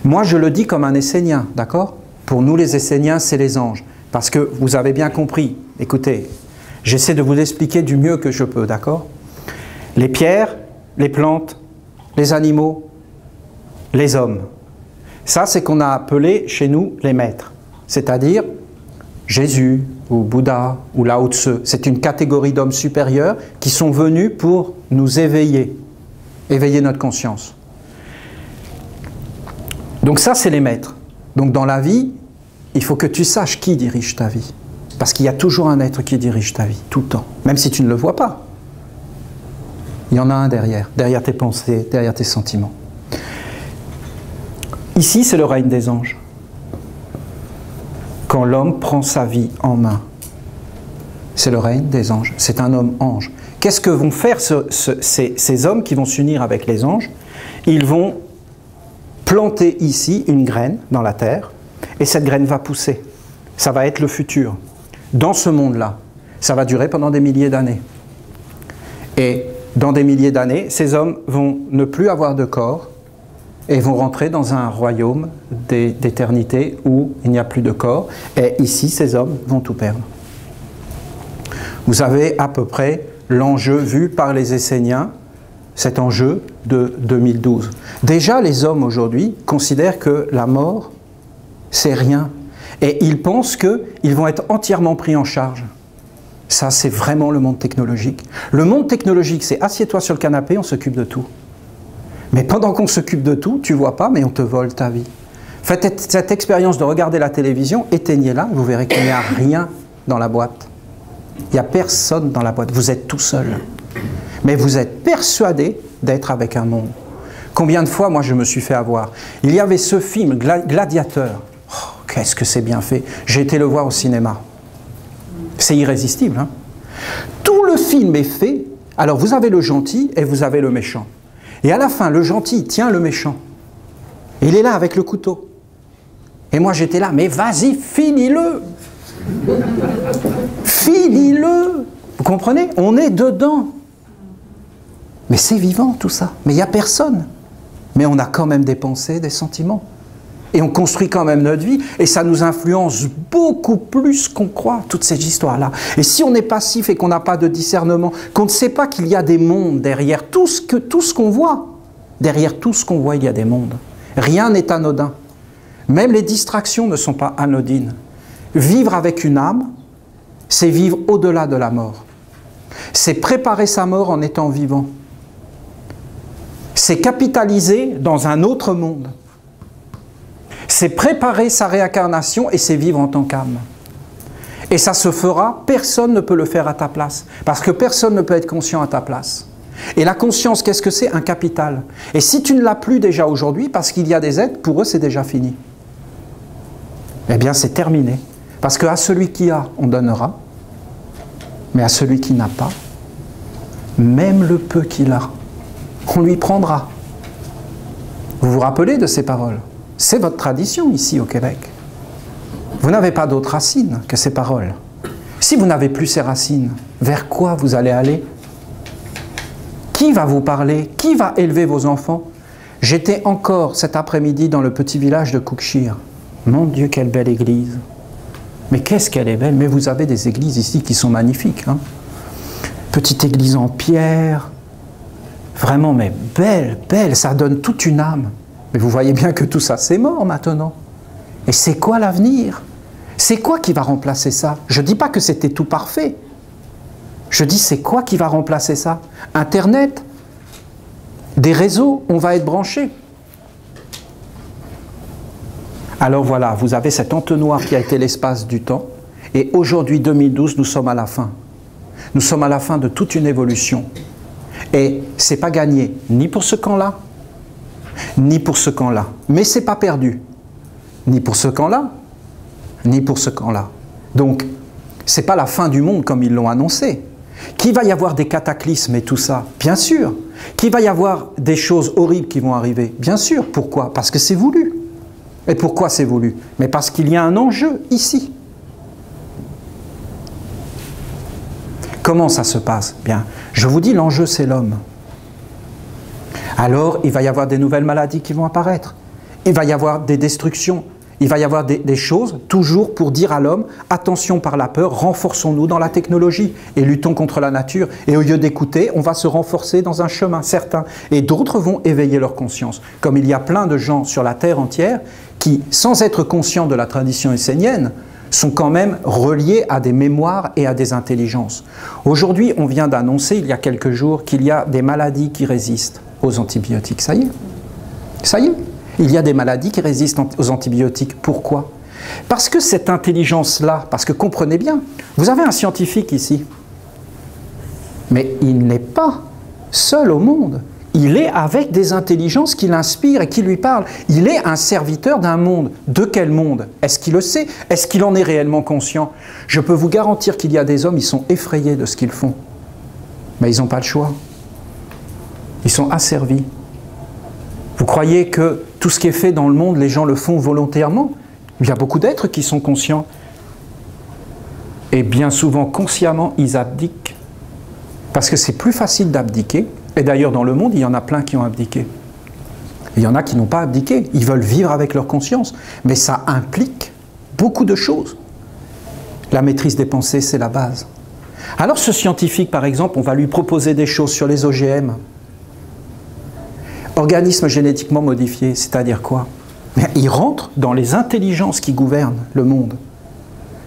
Moi, je le dis comme un Essénien, d'accord? Pour nous, les Esséniens, c'est les anges. Parce que vous avez bien compris, écoutez, j'essaie de vous expliquer du mieux que je peux, d'accord? Les pierres, les plantes, les animaux, les hommes. Ça, c'est qu'on a appelé chez nous les maîtres. C'est-à-dire Jésus, ou Bouddha, ou Lao Tse. C'est une catégorie d'hommes supérieurs qui sont venus pour nous éveiller, éveiller notre conscience. Donc ça, c'est les maîtres. Donc dans la vie, il faut que tu saches qui dirige ta vie. Parce qu'il y a toujours un être qui dirige ta vie, tout le temps. Même si tu ne le vois pas. Il y en a un derrière tes pensées, derrière tes sentiments. Ici, c'est le règne des anges. Quand l'homme prend sa vie en main, c'est le règne des anges. C'est un homme ange. Qu'est-ce que vont faire ces hommes qui vont s'unir avec les anges? Ils vont planter ici une graine dans la terre, et cette graine va pousser. Ça va être le futur. Dans ce monde-là, ça va durer pendant des milliers d'années. Et dans des milliers d'années, ces hommes vont ne plus avoir de corps, et vont rentrer dans un royaume d'éternité où il n'y a plus de corps. Et ici, ces hommes vont tout perdre. Vous avez à peu près l'enjeu vu par les Esséniens, cet enjeu de 2012. Déjà, les hommes aujourd'hui considèrent que la mort, c'est rien. Et ils pensent qu'ils vont être entièrement pris en charge. Ça, c'est vraiment le monde technologique. Le monde technologique, c'est assieds-toi sur le canapé, on s'occupe de tout. Mais pendant qu'on s'occupe de tout, tu ne vois pas, mais on te vole ta vie. Faites cette expérience de regarder la télévision, éteignez-la, vous verrez qu'il n'y a rien dans la boîte. Il n'y a personne dans la boîte, vous êtes tout seul. Mais vous êtes persuadé d'être avec un monde. Combien de fois, moi, je me suis fait avoir? Il y avait ce film, Gladiateur. Oh, qu'est-ce que c'est bien fait. J'ai été le voir au cinéma. C'est irrésistible, hein? Tout le film est fait. Alors, vous avez le gentil et vous avez le méchant. Et à la fin, le gentil tient le méchant. Et il est là avec le couteau. Et moi, j'étais là, mais vas-y, finis-le! Finis-le! Vous comprenez? On est dedans. Mais c'est vivant, tout ça. Mais il n'y a personne. Mais on a quand même des pensées, des sentiments. Et on construit quand même notre vie. Et ça nous influence beaucoup plus qu'on croit, toutes ces histoires-là. Et si on est passif et qu'on n'a pas de discernement, qu'on ne sait pas qu'il y a des mondes derrière tout ce qu'on voit, Derrière tout ce qu'on voit, il y a des mondes. Rien n'est anodin. Même les distractions ne sont pas anodines. Vivre avec une âme, c'est vivre au-delà de la mort. C'est préparer sa mort en étant vivant. C'est capitaliser dans un autre monde. C'est préparer sa réincarnation et c'est vivre en tant qu'âme. Et ça se fera, personne ne peut le faire à ta place. Parce que personne ne peut être conscient à ta place. Et la conscience, qu'est-ce que c'est? Un capital. Et si tu ne l'as plus déjà aujourd'hui, parce qu'il y a des êtres, pour eux c'est déjà fini. Eh bien c'est terminé. Parce qu'à celui qui a, on donnera. Mais à celui qui n'a pas, même le peu qu'il a, on lui prendra. Vous vous rappelez de ces paroles? C'est votre tradition ici au Québec. Vous n'avez pas d'autres racines que ces paroles. Si vous n'avez plus ces racines, vers quoi vous allez aller? Qui va vous parler? Qui va élever vos enfants? J'étais encore cet après-midi dans le petit village de Cookshire. Mon Dieu, quelle belle église! Mais qu'est-ce qu'elle est belle! Mais vous avez des églises ici qui sont magnifiques. Hein? Petite église en pierre, vraiment, mais belle, belle, ça donne toute une âme. Mais vous voyez bien que tout ça, c'est mort maintenant. Et c'est quoi l'avenir? C'est quoi qui va remplacer ça? Je ne dis pas que c'était tout parfait. Je dis, c'est quoi qui va remplacer ça? Internet? Des réseaux? On va être branchés. Alors voilà, vous avez cet entonnoir qui a été l'espace du temps. Et aujourd'hui, 2012, nous sommes à la fin. Nous sommes à la fin de toute une évolution. Et ce n'est pas gagné, ni pour ce camp-là, ni pour ce camp-là. Mais ce n'est pas perdu. Ni pour ce camp-là, ni pour ce camp-là. Donc, ce n'est pas la fin du monde comme ils l'ont annoncé. Qu'il va y avoir des cataclysmes et tout ça, bien sûr. Qu'il va y avoir des choses horribles qui vont arriver, bien sûr. Pourquoi? Parce que c'est voulu. Et pourquoi c'est voulu? Mais parce qu'il y a un enjeu ici. Comment ça se passe? Bien, je vous dis, l'enjeu c'est l'homme. Alors, il va y avoir des nouvelles maladies qui vont apparaître. Il va y avoir des destructions. Il va y avoir des choses, toujours pour dire à l'homme, attention par la peur, renforçons-nous dans la technologie et luttons contre la nature. Et au lieu d'écouter, on va se renforcer dans un chemin certain. Et d'autres vont éveiller leur conscience. Comme il y a plein de gens sur la terre entière qui, sans être conscients de la tradition essénienne, sont quand même reliés à des mémoires et à des intelligences. Aujourd'hui, on vient d'annoncer, il y a quelques jours, qu'il y a des maladies qui résistent aux antibiotiques. Ça y est. Ça y est. Il y a des maladies qui résistent aux antibiotiques. Pourquoi? Parce que cette intelligence-là, parce que comprenez bien, vous avez un scientifique ici, mais il n'est pas seul au monde. Il est avec des intelligences qui l'inspirent et qui lui parlent. Il est un serviteur d'un monde. De quel monde? Est-ce qu'il le sait? Est-ce qu'il en est réellement conscient? Je peux vous garantir qu'il y a des hommes, ils sont effrayés de ce qu'ils font. Mais ils n'ont pas le choix. Ils sont asservis. Vous croyez que tout ce qui est fait dans le monde, les gens le font volontairement? Il y a beaucoup d'êtres qui sont conscients. Et bien souvent, consciemment, ils abdiquent. Parce que c'est plus facile d'abdiquer. Et d'ailleurs, dans le monde, il y en a plein qui ont abdiqué. Il y en a qui n'ont pas abdiqué. Ils veulent vivre avec leur conscience. Mais ça implique beaucoup de choses. La maîtrise des pensées, c'est la base. Alors ce scientifique, par exemple, on va lui proposer des choses sur les OGM. Organismes génétiquement modifiés, c'est-à-dire quoi? Il rentre dans les intelligences qui gouvernent le monde.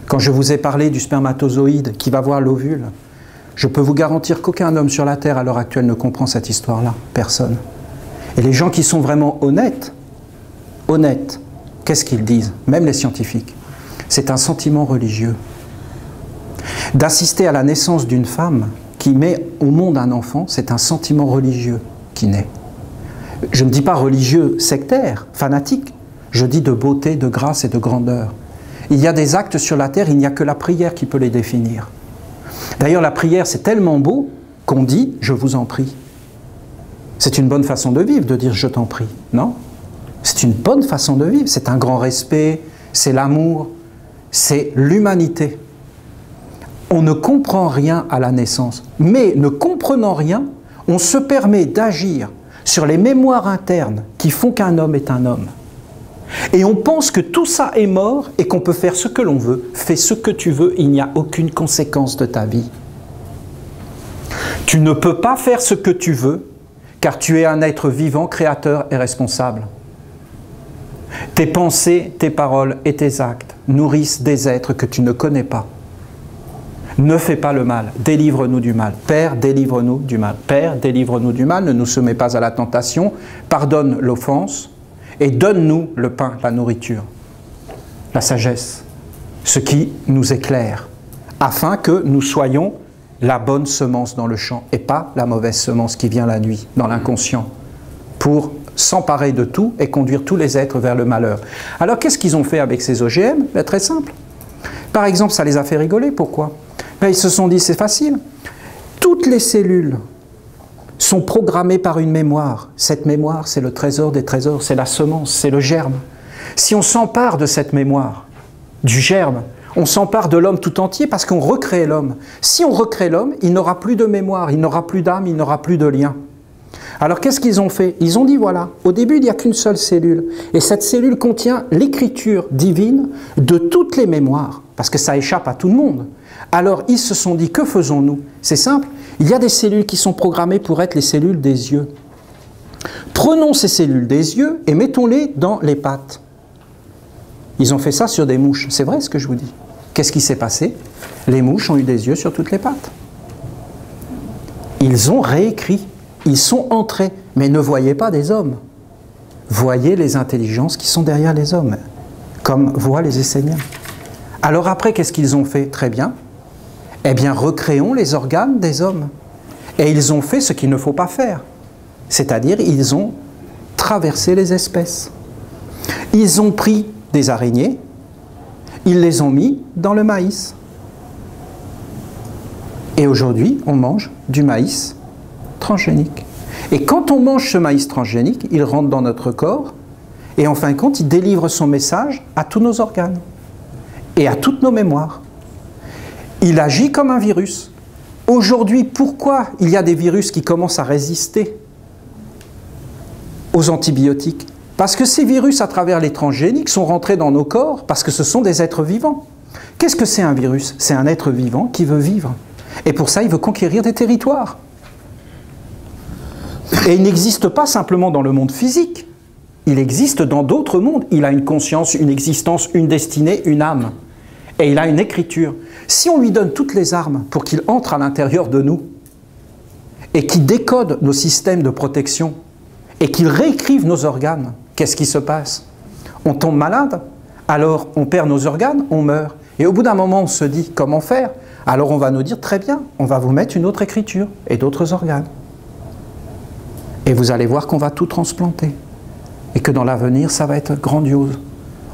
Quand je vous ai parlé du spermatozoïde qui va voir l'ovule, je peux vous garantir qu'aucun homme sur la Terre à l'heure actuelle ne comprend cette histoire-là. Personne. Et les gens qui sont vraiment honnêtes, qu'est-ce qu'ils disent? Même les scientifiques. C'est un sentiment religieux. D'assister à la naissance d'une femme qui met au monde un enfant, c'est un sentiment religieux qui naît. Je ne dis pas religieux sectaire, fanatique, je dis de beauté, de grâce et de grandeur. Il y a des actes sur la terre, il n'y a que la prière qui peut les définir. D'ailleurs, la prière, c'est tellement beau qu'on dit « je vous en prie ». C'est une bonne façon de vivre, de dire « je t'en prie », non? C'est une bonne façon de vivre, c'est un grand respect, c'est l'amour, c'est l'humanité. On ne comprend rien à la naissance, mais ne comprenant rien, on se permet d'agir sur les mémoires internes qui font qu'un homme est un homme. Et on pense que tout ça est mort et qu'on peut faire ce que l'on veut. Fais ce que tu veux, il n'y a aucune conséquence de ta vie. Tu ne peux pas faire ce que tu veux, car tu es un être vivant, créateur et responsable. Tes pensées, tes paroles et tes actes nourrissent des êtres que tu ne connais pas. Ne fais pas le mal, délivre-nous du mal. Père, délivre-nous du mal. Père, délivre-nous du mal, ne nous soumets pas à la tentation, pardonne l'offense et donne-nous le pain, la nourriture, la sagesse, ce qui nous éclaire, afin que nous soyons la bonne semence dans le champ et pas la mauvaise semence qui vient la nuit, dans l'inconscient, pour s'emparer de tout et conduire tous les êtres vers le malheur. Alors qu'est-ce qu'ils ont fait avec ces OGM? Ben, très simple. Par exemple, ça les a fait rigoler. Pourquoi? Ben, ils se sont dit, c'est facile. Toutes les cellules sont programmées par une mémoire. Cette mémoire, c'est le trésor des trésors, c'est la semence, c'est le germe. Si on s'empare de cette mémoire, du germe, on s'empare de l'homme tout entier parce qu'on recrée l'homme. Si on recrée l'homme, il n'aura plus de mémoire, il n'aura plus d'âme, il n'aura plus de lien. Alors qu'est-ce qu'ils ont fait? Ils ont dit voilà, au début il n'y a qu'une seule cellule. Et cette cellule contient l'écriture divine de toutes les mémoires, parce que ça échappe à tout le monde. Alors ils se sont dit, que faisons-nous? C'est simple, il y a des cellules qui sont programmées pour être les cellules des yeux. Prenons ces cellules des yeux et mettons-les dans les pattes. Ils ont fait ça sur des mouches, c'est vrai ce que je vous dis. Qu'est-ce qui s'est passé? Les mouches ont eu des yeux sur toutes les pattes. Ils ont réécrit, ils sont entrés, mais ne voyez pas des hommes. Voyez les intelligences qui sont derrière les hommes, comme voient les Esséniens. Alors après, qu'est-ce qu'ils ont fait? Très bien. Eh bien, recréons les organes des hommes. Et ils ont fait ce qu'il ne faut pas faire. C'est-à-dire, ils ont traversé les espèces. Ils ont pris des araignées, ils les ont mis dans le maïs. Et aujourd'hui, on mange du maïs transgénique. Et quand on mange ce maïs transgénique, il rentre dans notre corps et en fin de compte, il délivre son message à tous nos organes et à toutes nos mémoires. Il agit comme un virus. Aujourd'hui, pourquoi il y a des virus qui commencent à résister aux antibiotiques? Parce que ces virus, à travers les transgéniques, sont rentrés dans nos corps parce que ce sont des êtres vivants. Qu'est-ce que c'est un virus? C'est un être vivant qui veut vivre. Et pour ça, il veut conquérir des territoires. Et il n'existe pas simplement dans le monde physique. Il existe dans d'autres mondes. Il a une conscience, une existence, une destinée, une âme. Et il a une écriture. Si on lui donne toutes les armes pour qu'il entre à l'intérieur de nous et qu'il décode nos systèmes de protection et qu'il réécrive nos organes, qu'est-ce qui se passe? On tombe malade, alors on perd nos organes, on meurt. Et au bout d'un moment, on se dit, comment faire? Alors on va nous dire, très bien, on va vous mettre une autre écriture et d'autres organes. Et vous allez voir qu'on va tout transplanter. Et que dans l'avenir, ça va être grandiose.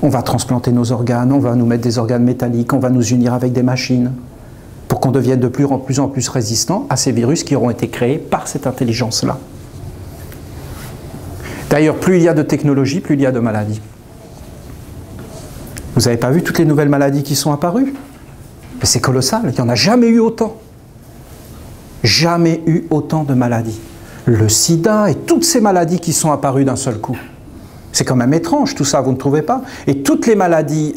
On va transplanter nos organes, on va nous mettre des organes métalliques, on va nous unir avec des machines pour qu'on devienne de plus en plus résistants à ces virus qui auront été créés par cette intelligence-là. D'ailleurs, plus il y a de technologie, plus il y a de maladies. Vous n'avez pas vu toutes les nouvelles maladies qui sont apparues? Mais c'est colossal, il n'y en a jamais eu autant. Jamais eu autant de maladies. Le sida et toutes ces maladies qui sont apparues d'un seul coup. C'est quand même étrange tout ça, vous ne trouvez pas? Et toutes les maladies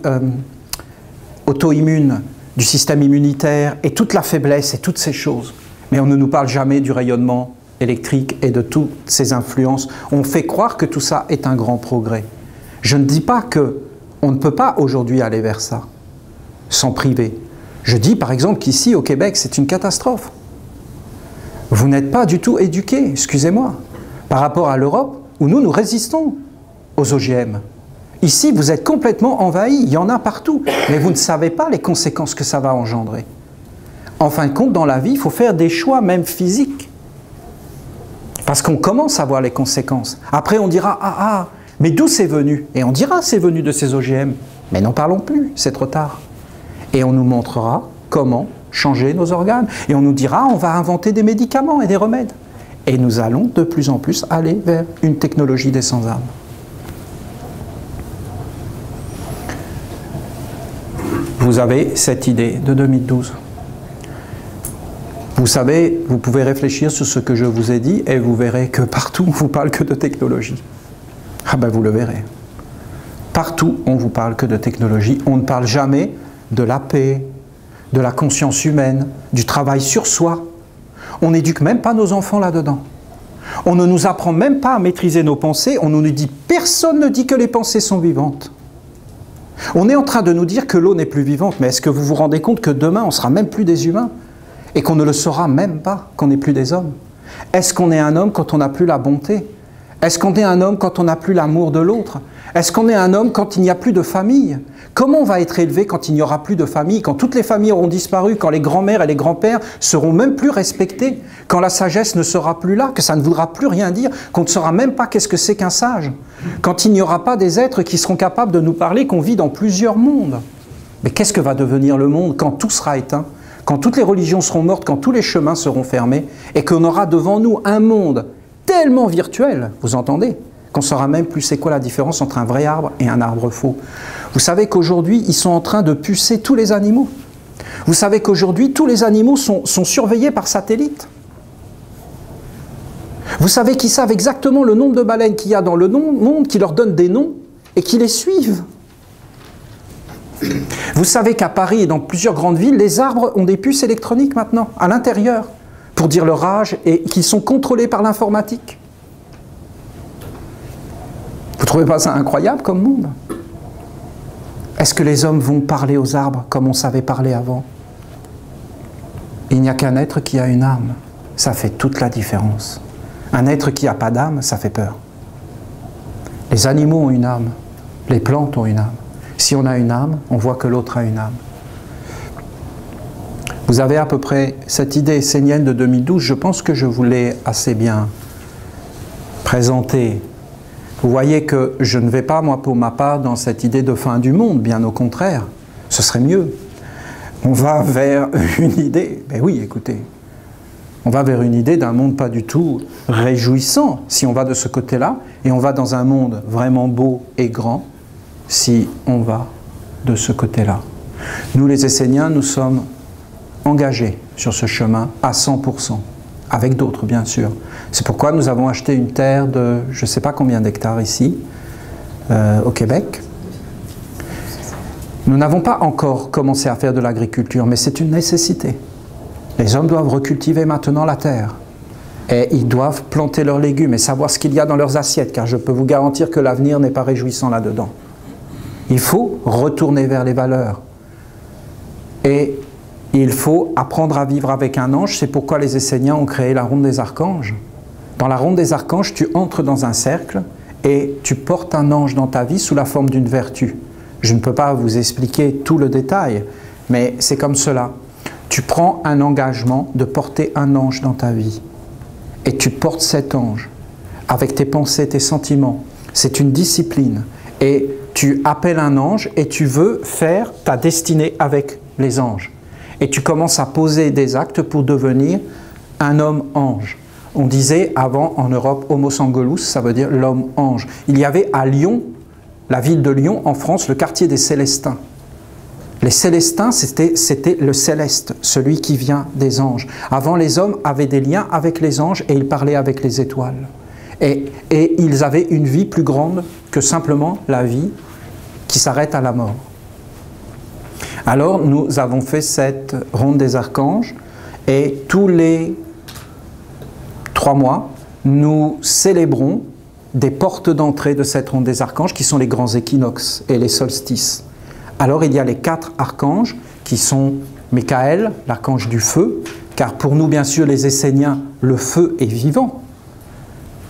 auto-immunes du système immunitaire et toute la faiblesse et toutes ces choses. Mais on ne nous parle jamais du rayonnement électrique et de toutes ces influences. On fait croire que tout ça est un grand progrès. Je ne dis pas qu'on ne peut pas aujourd'hui aller vers ça, s'en priver. Je dis par exemple qu'ici au Québec, c'est une catastrophe. Vous n'êtes pas du tout éduqués, excusez-moi, par rapport à l'Europe où nous résistons aux OGM. Ici, vous êtes complètement envahis, il y en a partout, mais vous ne savez pas les conséquences que ça va engendrer. En fin de compte, dans la vie, il faut faire des choix, même physiques. Parce qu'on commence à voir les conséquences. Après, on dira, ah, mais d'où c'est venu? Et on dira, c'est venu de ces OGM. Mais n'en parlons plus, c'est trop tard. Et on nous montrera comment changer nos organes. Et on nous dira, on va inventer des médicaments et des remèdes. Et nous allons de plus en plus aller vers une technologie des sans-âme. Vous avez cette idée de 2012. Vous savez, vous pouvez réfléchir sur ce que je vous ai dit et vous verrez que partout on vous parle que de technologie. Ah ben vous le verrez. Partout on vous parle que de technologie. On ne parle jamais de la paix, de la conscience humaine, du travail sur soi. On n'éduque même pas nos enfants là-dedans. On ne nous apprend même pas à maîtriser nos pensées. On nous dit, personne ne dit que les pensées sont vivantes. On est en train de nous dire que l'eau n'est plus vivante, mais est-ce que vous vous rendez compte que demain, on ne sera même plus des humains et qu'on ne le saura même pas, qu'on n'est plus des hommes? Est-ce qu'on est un homme quand on n'a plus la bonté? Est-ce qu'on est un homme quand on n'a plus l'amour de l'autre? Est-ce qu'on est un homme quand il n'y a plus de famille? Comment on va être élevé quand il n'y aura plus de famille, quand toutes les familles auront disparu, quand les grands-mères et les grands-pères seront même plus respectés, quand la sagesse ne sera plus là, que ça ne voudra plus rien dire, qu'on ne saura même pas qu'est-ce que c'est qu'un sage, quand il n'y aura pas des êtres qui seront capables de nous parler, qu'on vit dans plusieurs mondes. Mais qu'est-ce que va devenir le monde quand tout sera éteint, quand toutes les religions seront mortes, quand tous les chemins seront fermés, et qu'on aura devant nous un monde tellement virtuel, vous entendez, qu'on ne saura même plus c'est quoi la différence entre un vrai arbre et un arbre faux. Vous savez qu'aujourd'hui, ils sont en train de pucer tous les animaux. Vous savez qu'aujourd'hui, tous les animaux sont surveillés par satellite. Vous savez qu'ils savent exactement le nombre de baleines qu'il y a dans le monde, qui leur donnent des noms et qui les suivent. Vous savez qu'à Paris et dans plusieurs grandes villes, les arbres ont des puces électroniques maintenant, à l'intérieur, pour dire leur âge et qui sont contrôlés par l'informatique. Vous ne trouvez pas ça incroyable comme monde? Est-ce que les hommes vont parler aux arbres comme on savait parler avant? Il n'y a qu'un être qui a une âme. Ça fait toute la différence. Un être qui n'a pas d'âme, ça fait peur. Les animaux ont une âme. Les plantes ont une âme. Si on a une âme, on voit que l'autre a une âme. Vous avez à peu près cette idée essénienne de 2012. Je pense que je vous l'ai assez bien présentée. Vous voyez que je ne vais pas, moi, pour ma part, dans cette idée de fin du monde, bien au contraire. Ce serait mieux. On va vers une idée, mais oui, écoutez, on va vers une idée d'un monde pas du tout réjouissant, si on va de ce côté-là, et on va dans un monde vraiment beau et grand, si on va de ce côté-là. Nous, les Esséniens, nous sommes engagés sur ce chemin à 100%. Avec d'autres, bien sûr. C'est pourquoi nous avons acheté une terre de je ne sais pas combien d'hectares ici, au Québec. Nous n'avons pas encore commencé à faire de l'agriculture, mais c'est une nécessité. Les hommes doivent recultiver maintenant la terre. Et ils doivent planter leurs légumes et savoir ce qu'il y a dans leurs assiettes, car je peux vous garantir que l'avenir n'est pas réjouissant là-dedans. Il faut retourner vers les valeurs. Et il faut apprendre à vivre avec un ange. C'est pourquoi les Esséniens ont créé la ronde des archanges. Dans la ronde des archanges, tu entres dans un cercle et tu portes un ange dans ta vie sous la forme d'une vertu. Je ne peux pas vous expliquer tout le détail, mais c'est comme cela. Tu prends un engagement de porter un ange dans ta vie. Et tu portes cet ange avec tes pensées, tes sentiments. C'est une discipline. Et tu appelles un ange et tu veux faire ta destinée avec les anges. Et tu commences à poser des actes pour devenir un homme-ange. On disait avant en Europe Homo Sanguinus, ça veut dire l'homme-ange. Il y avait à Lyon, la ville de Lyon en France, le quartier des Célestins. Les Célestins, c'était le céleste, celui qui vient des anges. Avant, les hommes avaient des liens avec les anges et ils parlaient avec les étoiles. Et ils avaient une vie plus grande que simplement la vie qui s'arrête à la mort. Alors, nous avons fait cette ronde des archanges et tous les 3 mois, nous célébrons des portes d'entrée de cette ronde des archanges qui sont les grands équinoxes et les solstices. Alors, il y a les 4 archanges qui sont Michael, l'archange du feu, car pour nous, bien sûr, les Esséniens, le feu est vivant.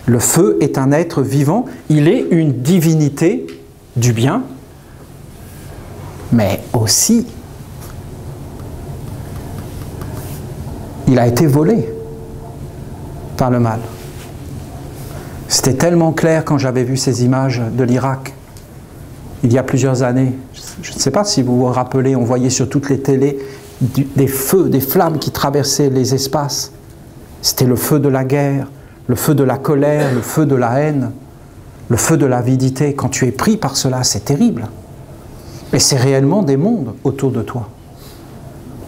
Le feu est un être vivant, il est une divinité du bien, mais aussi, il a été volé par le mal. C'était tellement clair quand j'avais vu ces images de l'Irak, il y a plusieurs années. Je ne sais pas si vous vous rappelez, on voyait sur toutes les télés des feux, des flammes qui traversaient les espaces. C'était le feu de la guerre, le feu de la colère, le feu de la haine, le feu de l'avidité. Quand tu es pris par cela, c'est terrible. Et c'est réellement des mondes autour de toi.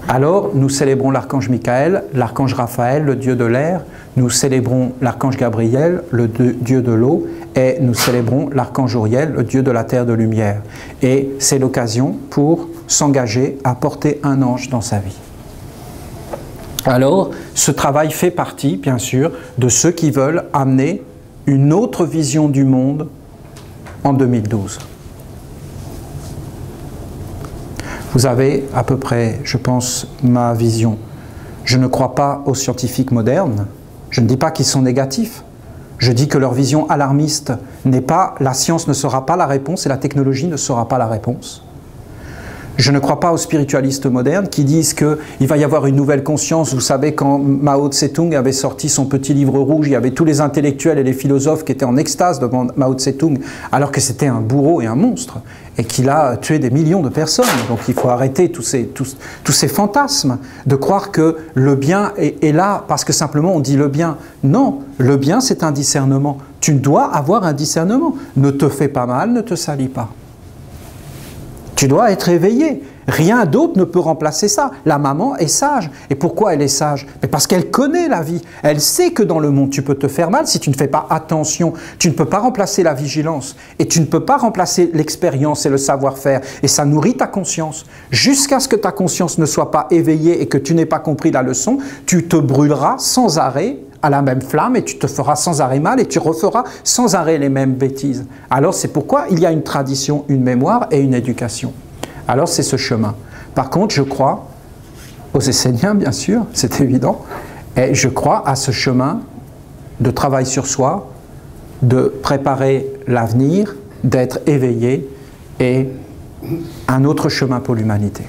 Alors, nous célébrons l'archange Michael, l'archange Raphaël, le dieu de l'air. Nous célébrons l'archange Gabriel, le dieu de l'eau. Et nous célébrons l'archange Uriel, le dieu de la terre de lumière. Et c'est l'occasion pour s'engager à porter un ange dans sa vie. Alors, ce travail fait partie, bien sûr, de ceux qui veulent amener une autre vision du monde en 2012. Vous avez à peu près, je pense, ma vision. Je ne crois pas aux scientifiques modernes. Je ne dis pas qu'ils sont négatifs. Je dis que leur vision alarmiste n'est pas « la science ne sera pas la réponse et la technologie ne sera pas la réponse ». Je ne crois pas aux spiritualistes modernes qui disent qu'il va y avoir une nouvelle conscience. Vous savez, quand Mao Tse-tung avait sorti son petit livre rouge, il y avait tous les intellectuels et les philosophes qui étaient en extase devant Mao Tse-tung, alors que c'était un bourreau et un monstre, et qu'il a tué des millions de personnes. Donc il faut arrêter tous ces fantasmes de croire que le bien est là parce que simplement on dit le bien. Non, le bien c'est un discernement. Tu dois avoir un discernement. Ne te fais pas mal, ne te salis pas. Tu dois être éveillé. Rien d'autre ne peut remplacer ça. La maman est sage. Et pourquoi elle est sage? Mais parce qu'elle connaît la vie. Elle sait que dans le monde, tu peux te faire mal si tu ne fais pas attention. Tu ne peux pas remplacer la vigilance. Et tu ne peux pas remplacer l'expérience et le savoir-faire. Et ça nourrit ta conscience. Jusqu'à ce que ta conscience ne soit pas éveillée et que tu n'aies pas compris la leçon, tu te brûleras sans arrêt à la même flamme et tu te feras sans arrêt mal et tu referas sans arrêt les mêmes bêtises. Alors c'est pourquoi il y a une tradition, une mémoire et une éducation. Alors c'est ce chemin. Par contre, je crois aux Esséniens, bien sûr, c'est évident, et je crois à ce chemin de travail sur soi, de préparer l'avenir, d'être éveillé et un autre chemin pour l'humanité.